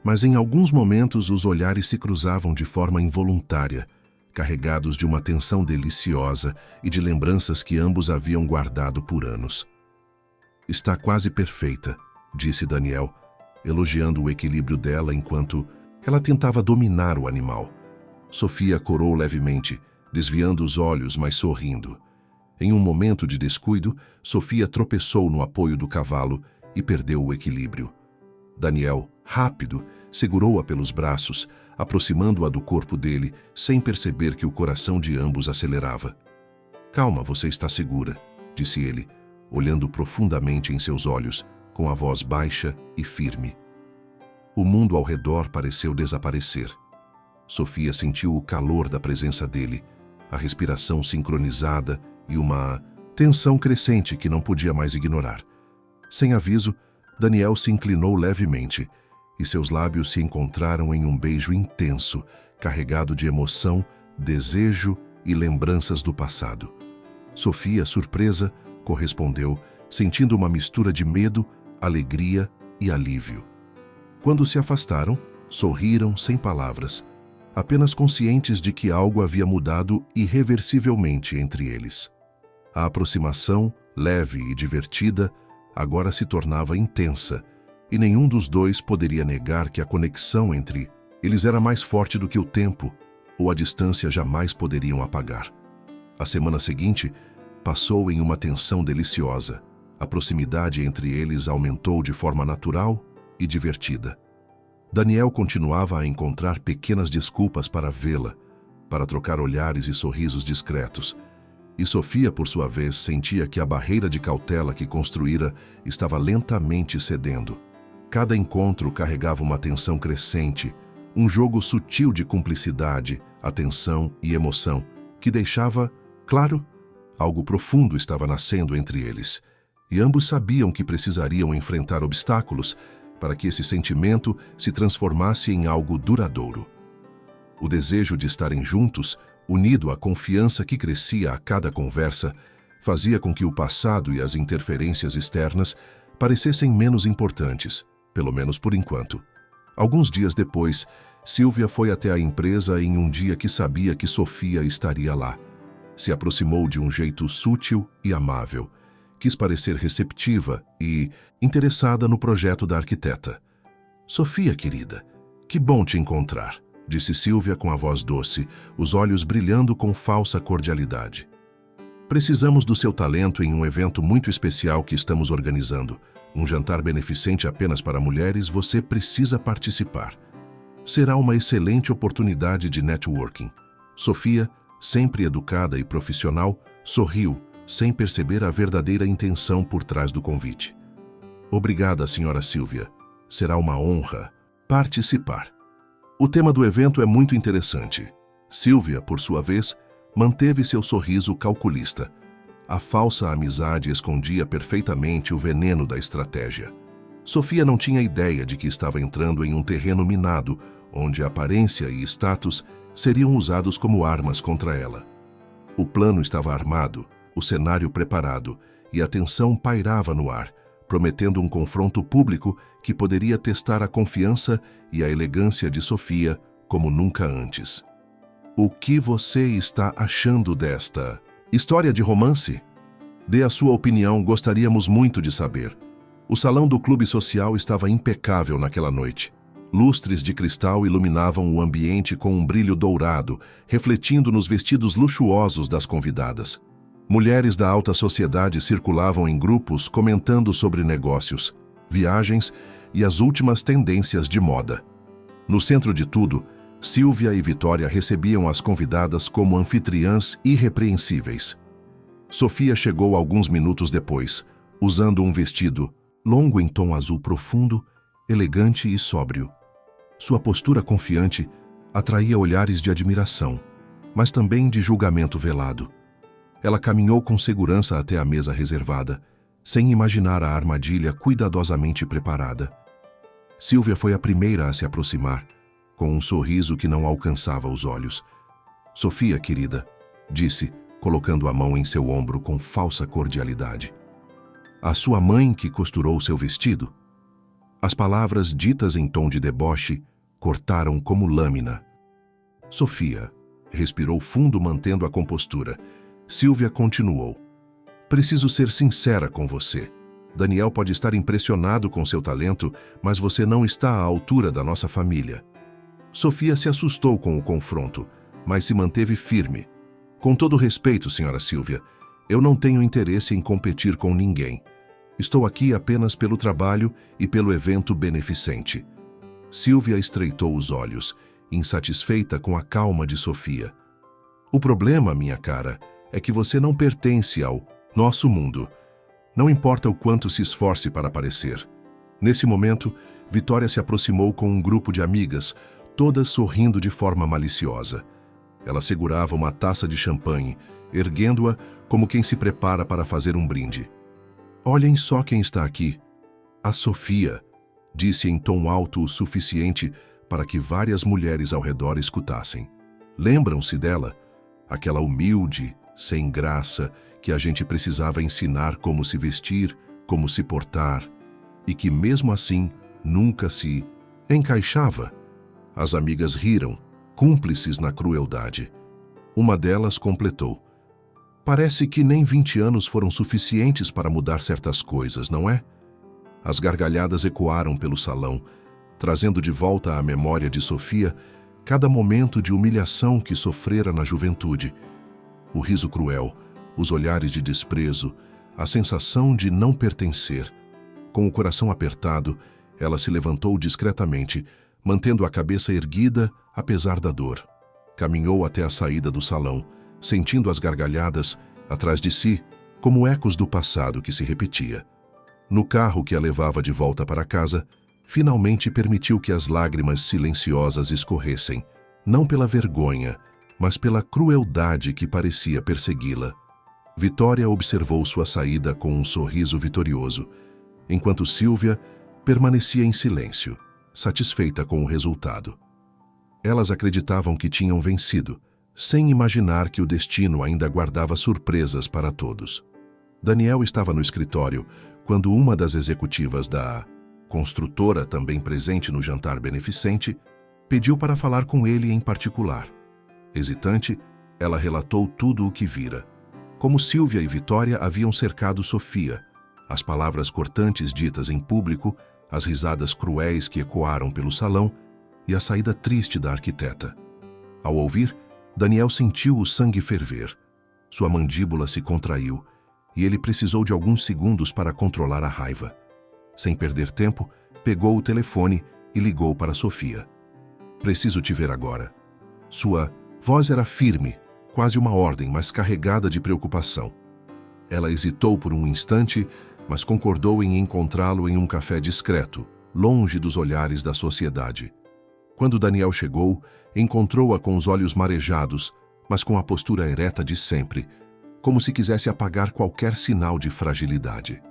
Mas em alguns momentos os olhares se cruzavam de forma involuntária, carregados de uma tensão deliciosa e de lembranças que ambos haviam guardado por anos. "Está quase perfeita", disse Daniel, elogiando o equilíbrio dela enquanto ela tentava dominar o animal. Sofia corou levemente, desviando os olhos, mas sorrindo. Em um momento de descuido, Sofia tropeçou no apoio do cavalo e perdeu o equilíbrio. Daniel Rápido, segurou-a pelos braços, aproximando-a do corpo dele, sem perceber que o coração de ambos acelerava. "Calma, você está segura", disse ele, olhando profundamente em seus olhos, com a voz baixa e firme. O mundo ao redor pareceu desaparecer. Sofia sentiu o calor da presença dele, a respiração sincronizada e uma tensão crescente que não podia mais ignorar. Sem aviso, Daniel se inclinou levemente e seus lábios se encontraram em um beijo intenso, carregado de emoção, desejo e lembranças do passado. Sofia, surpresa, correspondeu, sentindo uma mistura de medo, alegria e alívio. Quando se afastaram, sorriram sem palavras, apenas conscientes de que algo havia mudado irreversivelmente entre eles. A aproximação, leve e divertida, agora se tornava intensa, e nenhum dos dois poderia negar que a conexão entre eles era mais forte do que o tempo ou a distância jamais poderiam apagar. A semana seguinte passou em uma tensão deliciosa. A proximidade entre eles aumentou de forma natural e divertida. Daniel continuava a encontrar pequenas desculpas para vê-la, para trocar olhares e sorrisos discretos, e Sofia, por sua vez, sentia que a barreira de cautela que construíra estava lentamente cedendo. Cada encontro carregava uma tensão crescente, um jogo sutil de cumplicidade, atenção e emoção, que deixava, claro, algo profundo estava nascendo entre eles, e ambos sabiam que precisariam enfrentar obstáculos para que esse sentimento se transformasse em algo duradouro. O desejo de estarem juntos, unido à confiança que crescia a cada conversa, fazia com que o passado e as interferências externas parecessem menos importantes, pelo menos por enquanto. Alguns dias depois, Silvia foi até a empresa em um dia que sabia que Sofia estaria lá. Se aproximou de um jeito sutil e amável. Quis parecer receptiva e interessada no projeto da arquiteta. "Sofia, querida, que bom te encontrar", disse Silvia com a voz doce, os olhos brilhando com falsa cordialidade. "Precisamos do seu talento em um evento muito especial que estamos organizando. Um jantar beneficente apenas para mulheres, você precisa participar. Será uma excelente oportunidade de networking." Sofia, sempre educada e profissional, sorriu, sem perceber a verdadeira intenção por trás do convite. "Obrigada, senhora Silvia. Será uma honra participar." O tema do evento é muito interessante. Silvia, por sua vez, manteve seu sorriso calculista. A falsa amizade escondia perfeitamente o veneno da estratégia. Sofia não tinha ideia de que estava entrando em um terreno minado, onde aparência e status seriam usados como armas contra ela. O plano estava armado, o cenário preparado, e a tensão pairava no ar, prometendo um confronto público que poderia testar a confiança e a elegância de Sofia como nunca antes. "O que você está achando desta história de romance? Dê a sua opinião, gostaríamos muito de saber." O salão do clube social estava impecável naquela noite. Lustres de cristal iluminavam o ambiente com um brilho dourado, refletindo nos vestidos luxuosos das convidadas. Mulheres da alta sociedade circulavam em grupos comentando sobre negócios, viagens e as últimas tendências de moda. No centro de tudo, Silvia e Vitória recebiam as convidadas como anfitriãs irrepreensíveis. Sofia chegou alguns minutos depois, usando um vestido longo em tom azul profundo, elegante e sóbrio. Sua postura confiante atraía olhares de admiração, mas também de julgamento velado. Ela caminhou com segurança até a mesa reservada, sem imaginar a armadilha cuidadosamente preparada. Silvia foi a primeira a se aproximar, com um sorriso que não alcançava os olhos. "Sofia, querida", disse, colocando a mão em seu ombro com falsa cordialidade. "A sua mãe que costurou seu vestido?" As palavras ditas em tom de deboche cortaram como lâmina. Sofia respirou fundo, mantendo a compostura. Silvia continuou. "Preciso ser sincera com você. Daniel pode estar impressionado com seu talento, mas você não está à altura da nossa família." Sofia se assustou com o confronto, mas se manteve firme. "Com todo respeito, senhora Silvia, eu não tenho interesse em competir com ninguém. Estou aqui apenas pelo trabalho e pelo evento beneficente. Silvia estreitou os olhos, insatisfeita com a calma de Sofia. O problema, minha cara, é que você não pertence ao nosso mundo. Não importa o quanto se esforce para aparecer. Nesse momento, Vitória se aproximou com um grupo de amigas, todas sorrindo de forma maliciosa. Ela segurava uma taça de champanhe, erguendo-a como quem se prepara para fazer um brinde. Olhem só quem está aqui. A Sofia, disse em tom alto o suficiente para que várias mulheres ao redor escutassem. Lembram-se dela? Aquela humilde, sem graça, que a gente precisava ensinar como se vestir, como se portar, e que mesmo assim nunca se encaixava. As amigas riram, cúmplices na crueldade. Uma delas completou. Parece que nem 20 anos foram suficientes para mudar certas coisas, não é? As gargalhadas ecoaram pelo salão, trazendo de volta à memória de Sofia cada momento de humilhação que sofrera na juventude. O riso cruel, os olhares de desprezo, a sensação de não pertencer. Com o coração apertado, ela se levantou discretamente, mantendo a cabeça erguida apesar da dor. Caminhou até a saída do salão, sentindo as gargalhadas atrás de si, como ecos do passado que se repetia. No carro que a levava de volta para casa, finalmente permitiu que as lágrimas silenciosas escorressem, não pela vergonha, mas pela crueldade que parecia persegui-la. Vitória observou sua saída com um sorriso vitorioso, enquanto Silvia permanecia em silêncio, satisfeita com o resultado. Elas acreditavam que tinham vencido, sem imaginar que o destino ainda guardava surpresas para todos. Daniel estava no escritório quando uma das executivas da construtora, também presente no jantar beneficente, pediu para falar com ele em particular. Hesitante, ela relatou tudo o que vira. Como Silvia e Vitória haviam cercado Sofia, as palavras cortantes ditas em público, as risadas cruéis que ecoaram pelo salão e a saída triste da arquiteta. Ao ouvir, Daniel sentiu o sangue ferver. Sua mandíbula se contraiu e ele precisou de alguns segundos para controlar a raiva. Sem perder tempo, pegou o telefone e ligou para Sofia. "Preciso te ver agora." Sua voz era firme, quase uma ordem, mas carregada de preocupação. Ela hesitou por um instante, mas concordou em encontrá-lo em um café discreto, longe dos olhares da sociedade. Quando Daniel chegou, encontrou-a com os olhos marejados, mas com a postura ereta de sempre, como se quisesse apagar qualquer sinal de fragilidade.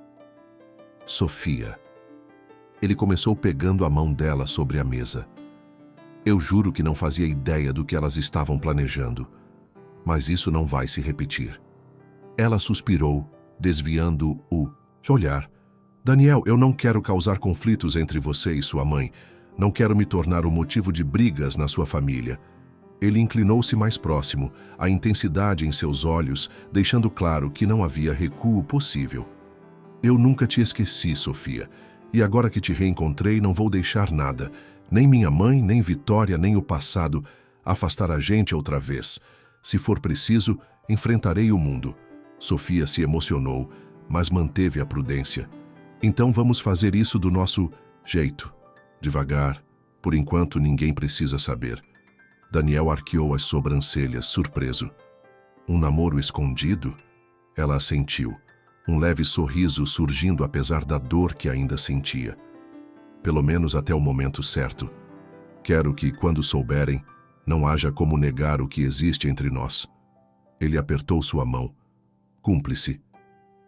"Sofia." Ele começou pegando a mão dela sobre a mesa. "Eu juro que não fazia ideia do que elas estavam planejando, mas isso não vai se repetir." Ela suspirou, desviando o olhar. "Daniel, eu não quero causar conflitos entre você e sua mãe. Não quero me tornar o motivo de brigas na sua família." Ele inclinou-se mais próximo, a intensidade em seus olhos, deixando claro que não havia recuo possível. "Eu nunca te esqueci, Sofia, e agora que te reencontrei não vou deixar nada, nem minha mãe, nem Vitória, nem o passado, afastar a gente outra vez. Se for preciso, enfrentarei o mundo." Sofia se emocionou, mas manteve a prudência. "Então vamos fazer isso do nosso jeito. Devagar, por enquanto ninguém precisa saber." Daniel arqueou as sobrancelhas, surpreso. "Um namoro escondido?" Ela assentiu, um leve sorriso surgindo apesar da dor que ainda sentia. "Pelo menos até o momento certo. Quero que, quando souberem, não haja como negar o que existe entre nós." Ele apertou sua mão. "Cúmplice.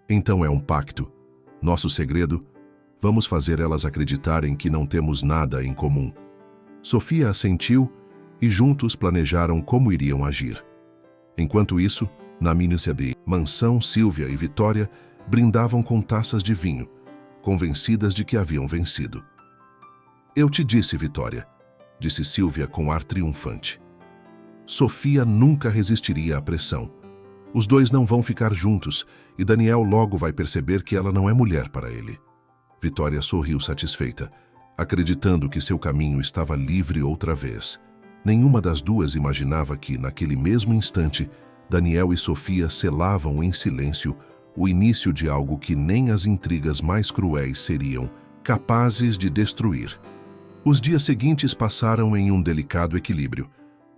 Então é um pacto. Nosso segredo? Vamos fazer elas acreditarem que não temos nada em comum." Sofia assentiu e juntos planejaram como iriam agir. Enquanto isso, na minúcia de mansão, Silvia e Vitória brindavam com taças de vinho, convencidas de que haviam vencido. "Eu te disse, Vitória", disse Silvia com ar triunfante. Sofia nunca resistiria à pressão. Os dois não vão ficar juntos e Daniel logo vai perceber que ela não é mulher para ele. Vitória sorriu satisfeita, acreditando que seu caminho estava livre outra vez. Nenhuma das duas imaginava que, naquele mesmo instante, Daniel e Sofia selavam em silêncio o início de algo que nem as intrigas mais cruéis seriam capazes de destruir. Os dias seguintes passaram em um delicado equilíbrio.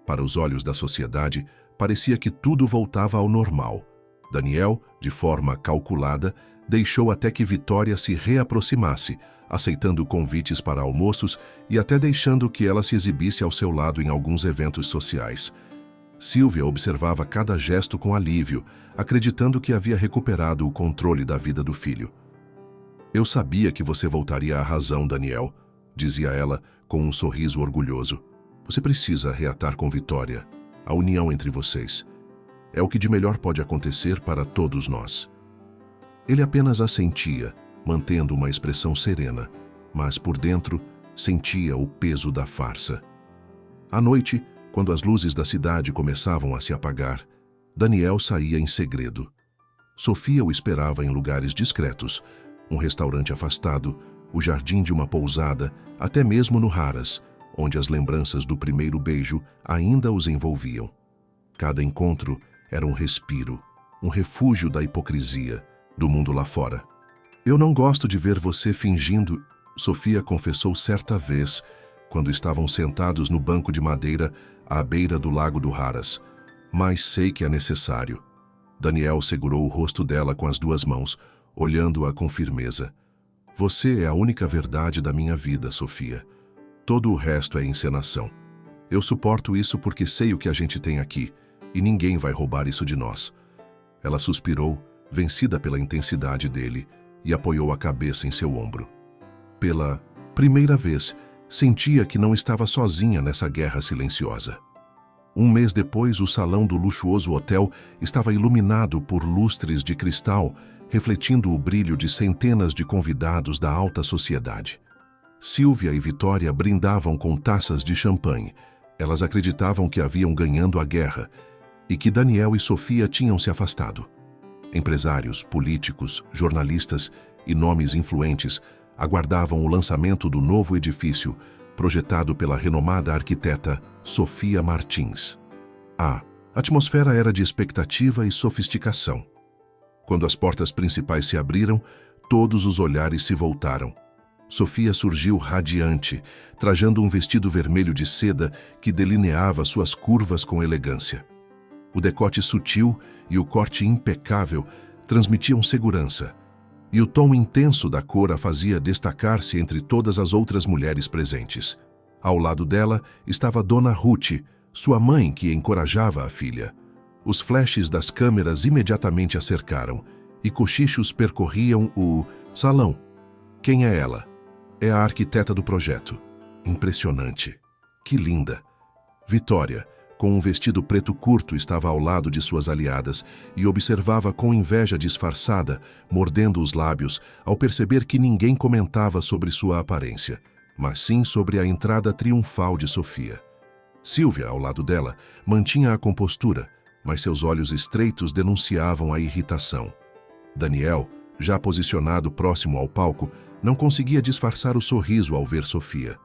Para os olhos da sociedade, parecia que tudo voltava ao normal. Daniel, de forma calculada, deixou até que Vitória se reaproximasse, aceitando convites para almoços e até deixando que ela se exibisse ao seu lado em alguns eventos sociais. Sílvia observava cada gesto com alívio, acreditando que havia recuperado o controle da vida do filho. "Eu sabia que você voltaria à razão, Daniel", dizia ela com um sorriso orgulhoso. "Você precisa reatar com Vitória. A união entre vocês é o que de melhor pode acontecer para todos nós." Ele apenas assentia, mantendo uma expressão serena, mas por dentro sentia o peso da farsa. À noite, quando as luzes da cidade começavam a se apagar, Daniel saía em segredo. Sofia o esperava em lugares discretos, um restaurante afastado, o jardim de uma pousada, até mesmo no Harrah's, onde as lembranças do primeiro beijo ainda os envolviam. Cada encontro era um respiro, um refúgio da hipocrisia, do mundo lá fora. "Eu não gosto de ver você fingindo", Sofia confessou certa vez, quando estavam sentados no banco de madeira à beira do lago do Harrah's. "Mas sei que é necessário." Daniel segurou o rosto dela com as duas mãos, olhando-a com firmeza. "Você é a única verdade da minha vida, Sofia. Todo o resto é encenação. Eu suporto isso porque sei o que a gente tem aqui, e ninguém vai roubar isso de nós." Ela suspirou, vencida pela intensidade dele, e apoiou a cabeça em seu ombro. Pela primeira vez, sentia que não estava sozinha nessa guerra silenciosa. Um mês depois, o salão do luxuoso hotel estava iluminado por lustres de cristal, refletindo o brilho de centenas de convidados da alta sociedade. Sílvia e Vitória brindavam com taças de champanhe. Elas acreditavam que haviam ganhando a guerra e que Daniel e Sofia tinham se afastado. Empresários, políticos, jornalistas e nomes influentes aguardavam o lançamento do novo edifício, projetado pela renomada arquiteta Sofia Martins. A atmosfera era de expectativa e sofisticação. Quando as portas principais se abriram, todos os olhares se voltaram. Sofia surgiu radiante, trajando um vestido vermelho de seda que delineava suas curvas com elegância. O decote sutil e o corte impecável transmitiam segurança, e o tom intenso da cor a fazia destacar-se entre todas as outras mulheres presentes. Ao lado dela estava Dona Ruth, sua mãe, que encorajava a filha. Os flashes das câmeras imediatamente a cercaram, e cochichos percorriam o salão. "Quem é ela?" "É a arquiteta do projeto." "Impressionante. Que linda." Vitória, com um vestido preto curto, estava ao lado de suas aliadas e observava com inveja disfarçada, mordendo os lábios, ao perceber que ninguém comentava sobre sua aparência, mas sim sobre a entrada triunfal de Sofia. Sílvia, ao lado dela, mantinha a compostura, mas seus olhos estreitos denunciavam a irritação. Daniel, já posicionado próximo ao palco, não conseguia disfarçar o sorriso ao ver Sofia.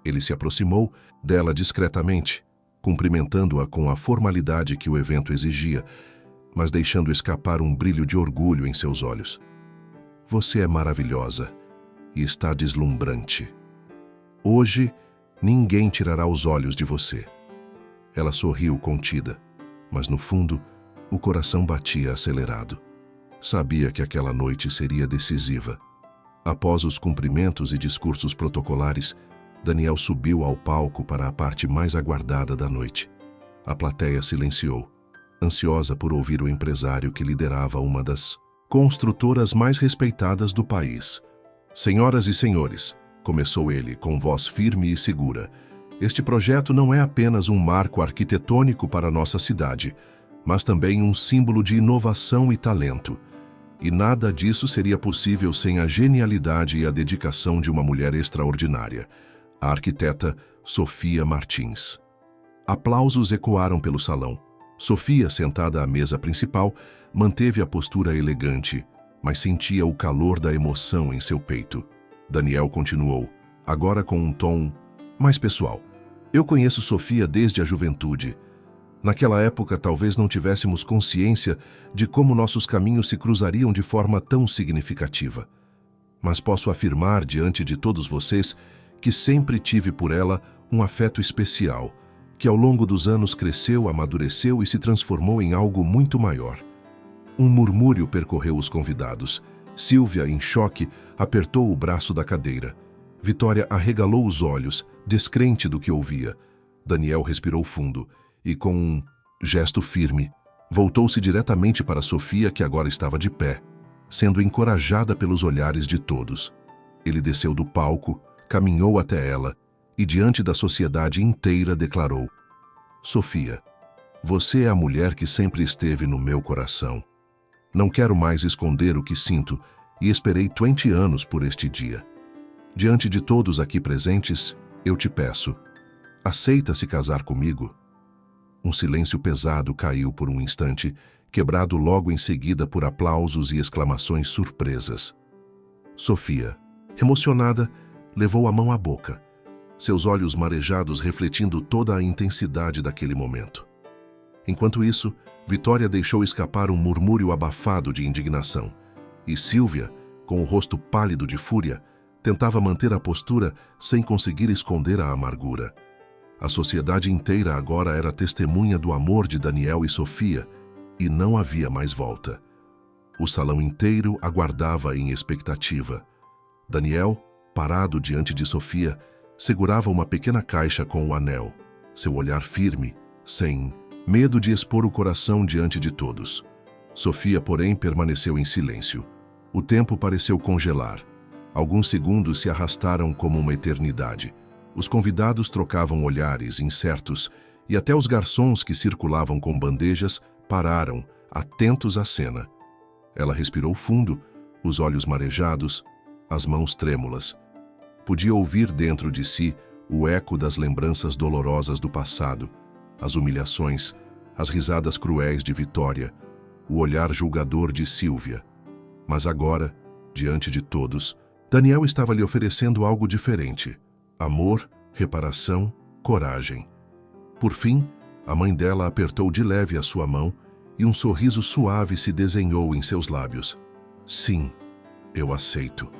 Ele se aproximou dela discretamente, cumprimentando-a com a formalidade que o evento exigia, mas deixando escapar um brilho de orgulho em seus olhos. "Você é maravilhosa e está deslumbrante. Hoje, ninguém tirará os olhos de você." Ela sorriu contida, mas no fundo, o coração batia acelerado. Sabia que aquela noite seria decisiva. Após os cumprimentos e discursos protocolares, Daniel subiu ao palco para a parte mais aguardada da noite. A plateia silenciou, ansiosa por ouvir o empresário que liderava uma das construtoras mais respeitadas do país. "Senhoras e senhores", começou ele com voz firme e segura, "este projeto não é apenas um marco arquitetônico para nossa cidade, mas também um símbolo de inovação e talento. E nada disso seria possível sem a genialidade e a dedicação de uma mulher extraordinária, a arquiteta Sofia Martins." Aplausos ecoaram pelo salão. Sofia, sentada à mesa principal, manteve a postura elegante, mas sentia o calor da emoção em seu peito. Daniel continuou, agora com um tom mais pessoal. "Eu conheço Sofia desde a juventude. Naquela época, talvez não tivéssemos consciência de como nossos caminhos se cruzariam de forma tão significativa. Mas posso afirmar diante de todos vocês que sempre tive por ela um afeto especial, que ao longo dos anos cresceu, amadureceu e se transformou em algo muito maior. Um murmúrio percorreu os convidados. Sílvia, em choque, apertou o braço da cadeira. Vitória arregalou os olhos, descrente do que ouvia. Daniel respirou fundo e, com um gesto firme, voltou-se diretamente para Sofia, que agora estava de pé, sendo encorajada pelos olhares de todos. Ele desceu do palco, caminhou até ela e, diante da sociedade inteira, declarou: Sofia, você é a mulher que sempre esteve no meu coração. Não quero mais esconder o que sinto e esperei 20 anos por este dia. Diante de todos aqui presentes, eu te peço, aceita se casar comigo? Um silêncio pesado caiu por um instante, quebrado logo em seguida por aplausos e exclamações surpresas. Sofia, emocionada, levou a mão à boca, seus olhos marejados refletindo toda a intensidade daquele momento. Enquanto isso, Vitória deixou escapar um murmúrio abafado de indignação, e Sílvia, com o rosto pálido de fúria, tentava manter a postura sem conseguir esconder a amargura. A sociedade inteira agora era testemunha do amor de Daniel e Sofia, e não havia mais volta. O salão inteiro aguardava em expectativa. Daniel, parado diante de Sofia, segurava uma pequena caixa com o anel, seu olhar firme, sem medo de expor o coração diante de todos. Sofia, porém, permaneceu em silêncio. O tempo pareceu congelar. Alguns segundos se arrastaram como uma eternidade. Os convidados trocavam olhares incertos e até os garçons que circulavam com bandejas pararam, atentos à cena. Ela respirou fundo, os olhos marejados, as mãos trêmulas. Podia ouvir dentro de si o eco das lembranças dolorosas do passado, as humilhações, as risadas cruéis de Vitória, o olhar julgador de Sílvia. Mas agora, diante de todos, Daniel estava lhe oferecendo algo diferente: amor, reparação, coragem. Por fim, a mãe dela apertou de leve a sua mão e um sorriso suave se desenhou em seus lábios. Sim, eu aceito.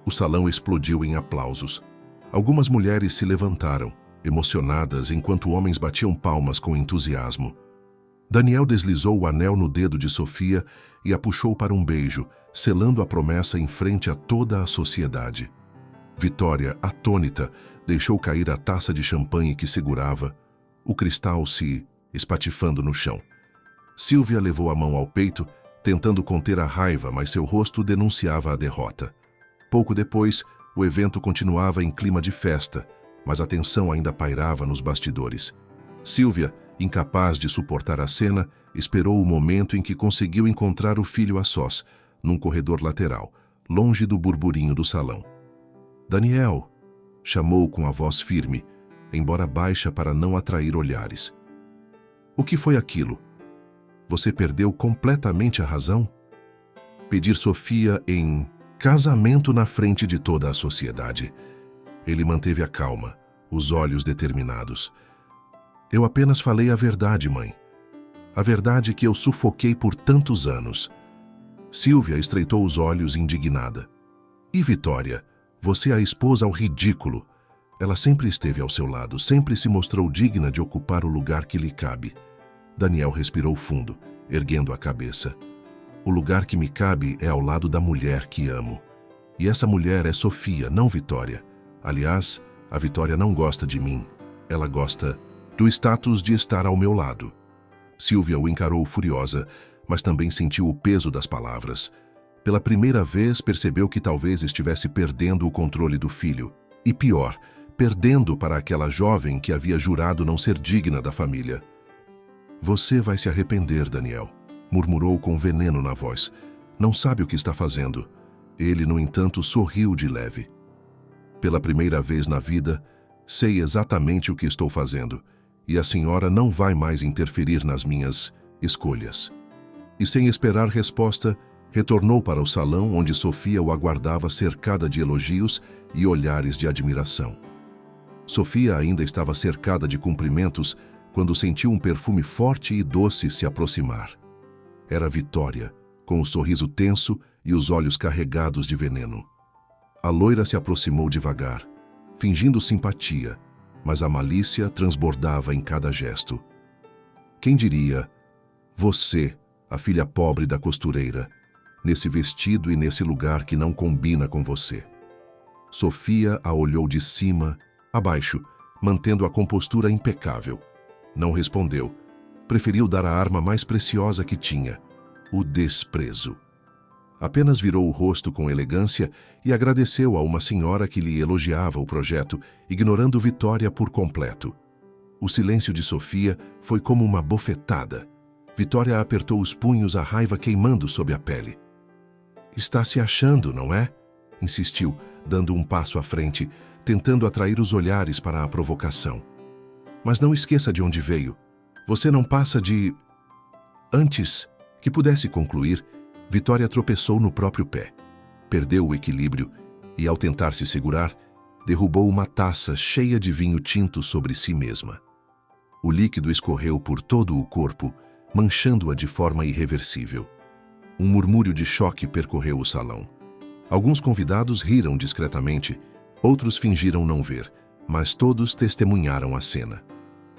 O salão explodiu em aplausos. Algumas mulheres se levantaram, emocionadas, enquanto homens batiam palmas com entusiasmo. Daniel deslizou o anel no dedo de Sofia e a puxou para um beijo, selando a promessa em frente a toda a sociedade. Vitória, atônita, deixou cair a taça de champanhe que segurava, o cristal se espatifando no chão. Sílvia levou a mão ao peito, tentando conter a raiva, mas seu rosto denunciava a derrota. Pouco depois, o evento continuava em clima de festa, mas a tensão ainda pairava nos bastidores. Sílvia, incapaz de suportar a cena, esperou o momento em que conseguiu encontrar o filho a sós, num corredor lateral, longe do burburinho do salão. Daniel, chamou com a voz firme, embora baixa para não atrair olhares. O que foi aquilo? Você perdeu completamente a razão? Pedir Sofia em casamento na frente de toda a sociedade. Ele manteve a calma, os olhos determinados. Eu apenas falei a verdade, mãe. A verdade que eu sufoquei por tantos anos. Sílvia estreitou os olhos indignada. E Vitória, você a expôs ao ridículo. Ela sempre esteve ao seu lado, sempre se mostrou digna de ocupar o lugar que lhe cabe. Daniel respirou fundo, erguendo a cabeça. O lugar que me cabe é ao lado da mulher que amo. E essa mulher é Sofia, não Vitória. Aliás, a Vitória não gosta de mim. Ela gosta do status de estar ao meu lado. Sílvia o encarou furiosa, mas também sentiu o peso das palavras. Pela primeira vez percebeu que talvez estivesse perdendo o controle do filho. E pior, perdendo para aquela jovem que havia jurado não ser digna da família. Você vai se arrepender, Daniel, murmurou com veneno na voz. Não sabe o que está fazendo. Ele, no entanto, sorriu de leve. Pela primeira vez na vida, sei exatamente o que estou fazendo, e a senhora não vai mais interferir nas minhas escolhas. E sem esperar resposta, retornou para o salão onde Sofia o aguardava cercada de elogios e olhares de admiração. Sofia ainda estava cercada de cumprimentos quando sentiu um perfume forte e doce se aproximar. Era Vitória, com o sorriso tenso e os olhos carregados de veneno. A loira se aproximou devagar, fingindo simpatia, mas a malícia transbordava em cada gesto. Quem diria, você, a filha pobre da costureira, nesse vestido e nesse lugar que não combina com você? Sofia a olhou de cima a baixo, mantendo a compostura impecável. Não respondeu. Preferiu dar a arma mais preciosa que tinha, o desprezo. Apenas virou o rosto com elegância e agradeceu a uma senhora que lhe elogiava o projeto, ignorando Vitória por completo. O silêncio de Sofia foi como uma bofetada. Vitória apertou os punhos, a raiva queimando sob a pele. Está se achando, não é? Insistiu, dando um passo à frente, tentando atrair os olhares para a provocação. Mas não esqueça de onde veio. Você não passa de... Antes que pudesse concluir, Vitória tropeçou no próprio pé. Perdeu o equilíbrio e, ao tentar se segurar, derrubou uma taça cheia de vinho tinto sobre si mesma. O líquido escorreu por todo o corpo, manchando-a de forma irreversível. Um murmúrio de choque percorreu o salão. Alguns convidados riram discretamente, outros fingiram não ver, mas todos testemunharam a cena.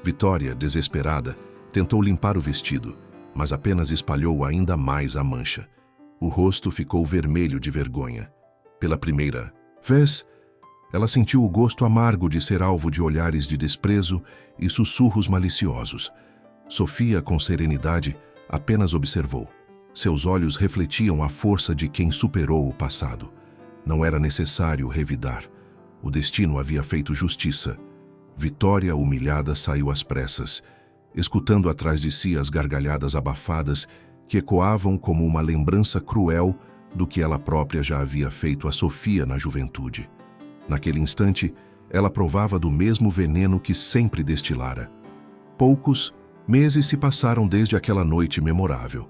Vitória, desesperada, tentou limpar o vestido, mas apenas espalhou ainda mais a mancha. O rosto ficou vermelho de vergonha. Pela primeira vez, ela sentiu o gosto amargo de ser alvo de olhares de desprezo e sussurros maliciosos. Sofia, com serenidade, apenas observou. Seus olhos refletiam a força de quem superou o passado. Não era necessário revidar. O destino havia feito justiça. Vitória, humilhada, saiu às pressas, escutando atrás de si as gargalhadas abafadas que ecoavam como uma lembrança cruel do que ela própria já havia feito a Sofia na juventude. Naquele instante, ela provava do mesmo veneno que sempre destilara. Poucos meses se passaram desde aquela noite memorável.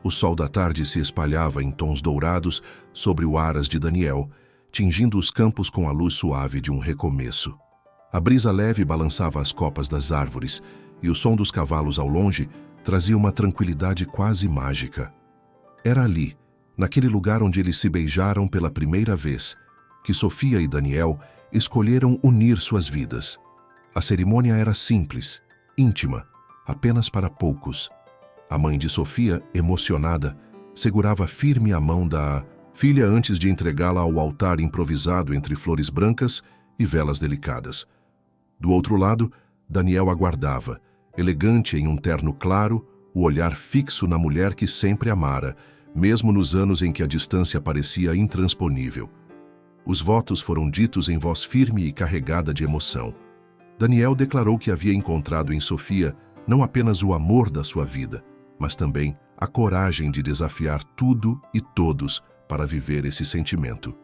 O sol da tarde se espalhava em tons dourados sobre o aras de Daniel, tingindo os campos com a luz suave de um recomeço. A brisa leve balançava as copas das árvores, e o som dos cavalos ao longe trazia uma tranquilidade quase mágica. Era ali, naquele lugar onde eles se beijaram pela primeira vez, que Sofia e Daniel escolheram unir suas vidas. A cerimônia era simples, íntima, apenas para poucos. A mãe de Sofia, emocionada, segurava firme a mão da filha antes de entregá-la ao altar improvisado entre flores brancas e velas delicadas. Do outro lado, Daniel aguardava, elegante em um terno claro, o olhar fixo na mulher que sempre amara, mesmo nos anos em que a distância parecia intransponível. Os votos foram ditos em voz firme e carregada de emoção. Daniel declarou que havia encontrado em Sofia não apenas o amor da sua vida, mas também a coragem de desafiar tudo e todos para viver esse sentimento.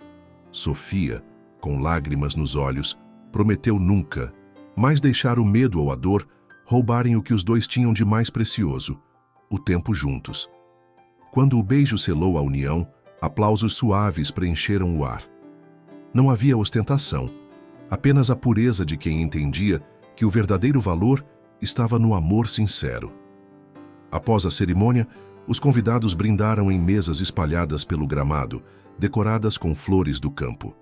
Sofia, com lágrimas nos olhos, prometeu nunca mais deixar o medo ou a dor roubarem o que os dois tinham de mais precioso, o tempo juntos. Quando o beijo selou a união, aplausos suaves preencheram o ar. Não havia ostentação, apenas a pureza de quem entendia que o verdadeiro valor estava no amor sincero. Após a cerimônia, os convidados brindaram em mesas espalhadas pelo gramado, decoradas com flores do campo.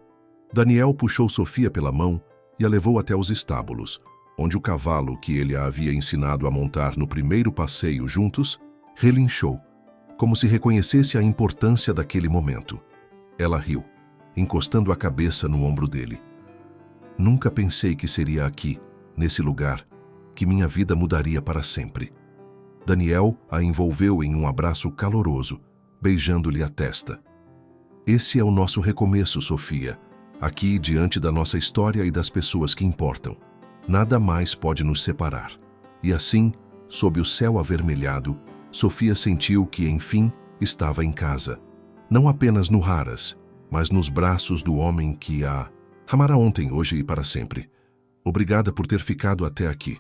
Daniel puxou Sofia pela mão e a levou até os estábulos, onde o cavalo que ele a havia ensinado a montar no primeiro passeio juntos, relinchou, como se reconhecesse a importância daquele momento. Ela riu, encostando a cabeça no ombro dele. Nunca pensei que seria aqui, nesse lugar, que minha vida mudaria para sempre. Daniel a envolveu em um abraço caloroso, beijando-lhe a testa. Esse é o nosso recomeço, Sofia, aqui diante da nossa história e das pessoas que importam. Nada mais pode nos separar. E assim, sob o céu avermelhado, Sofia sentiu que, enfim, estava em casa. Não apenas no Haras, mas nos braços do homem que a amará ontem, hoje e para sempre. Obrigada por ter ficado até aqui.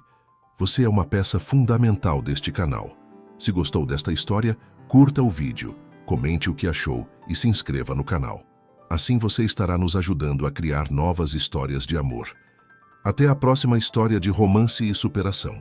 Você é uma peça fundamental deste canal. Se gostou desta história, curta o vídeo, comente o que achou e se inscreva no canal. Assim você estará nos ajudando a criar novas histórias de amor. Até a próxima história de romance e superação.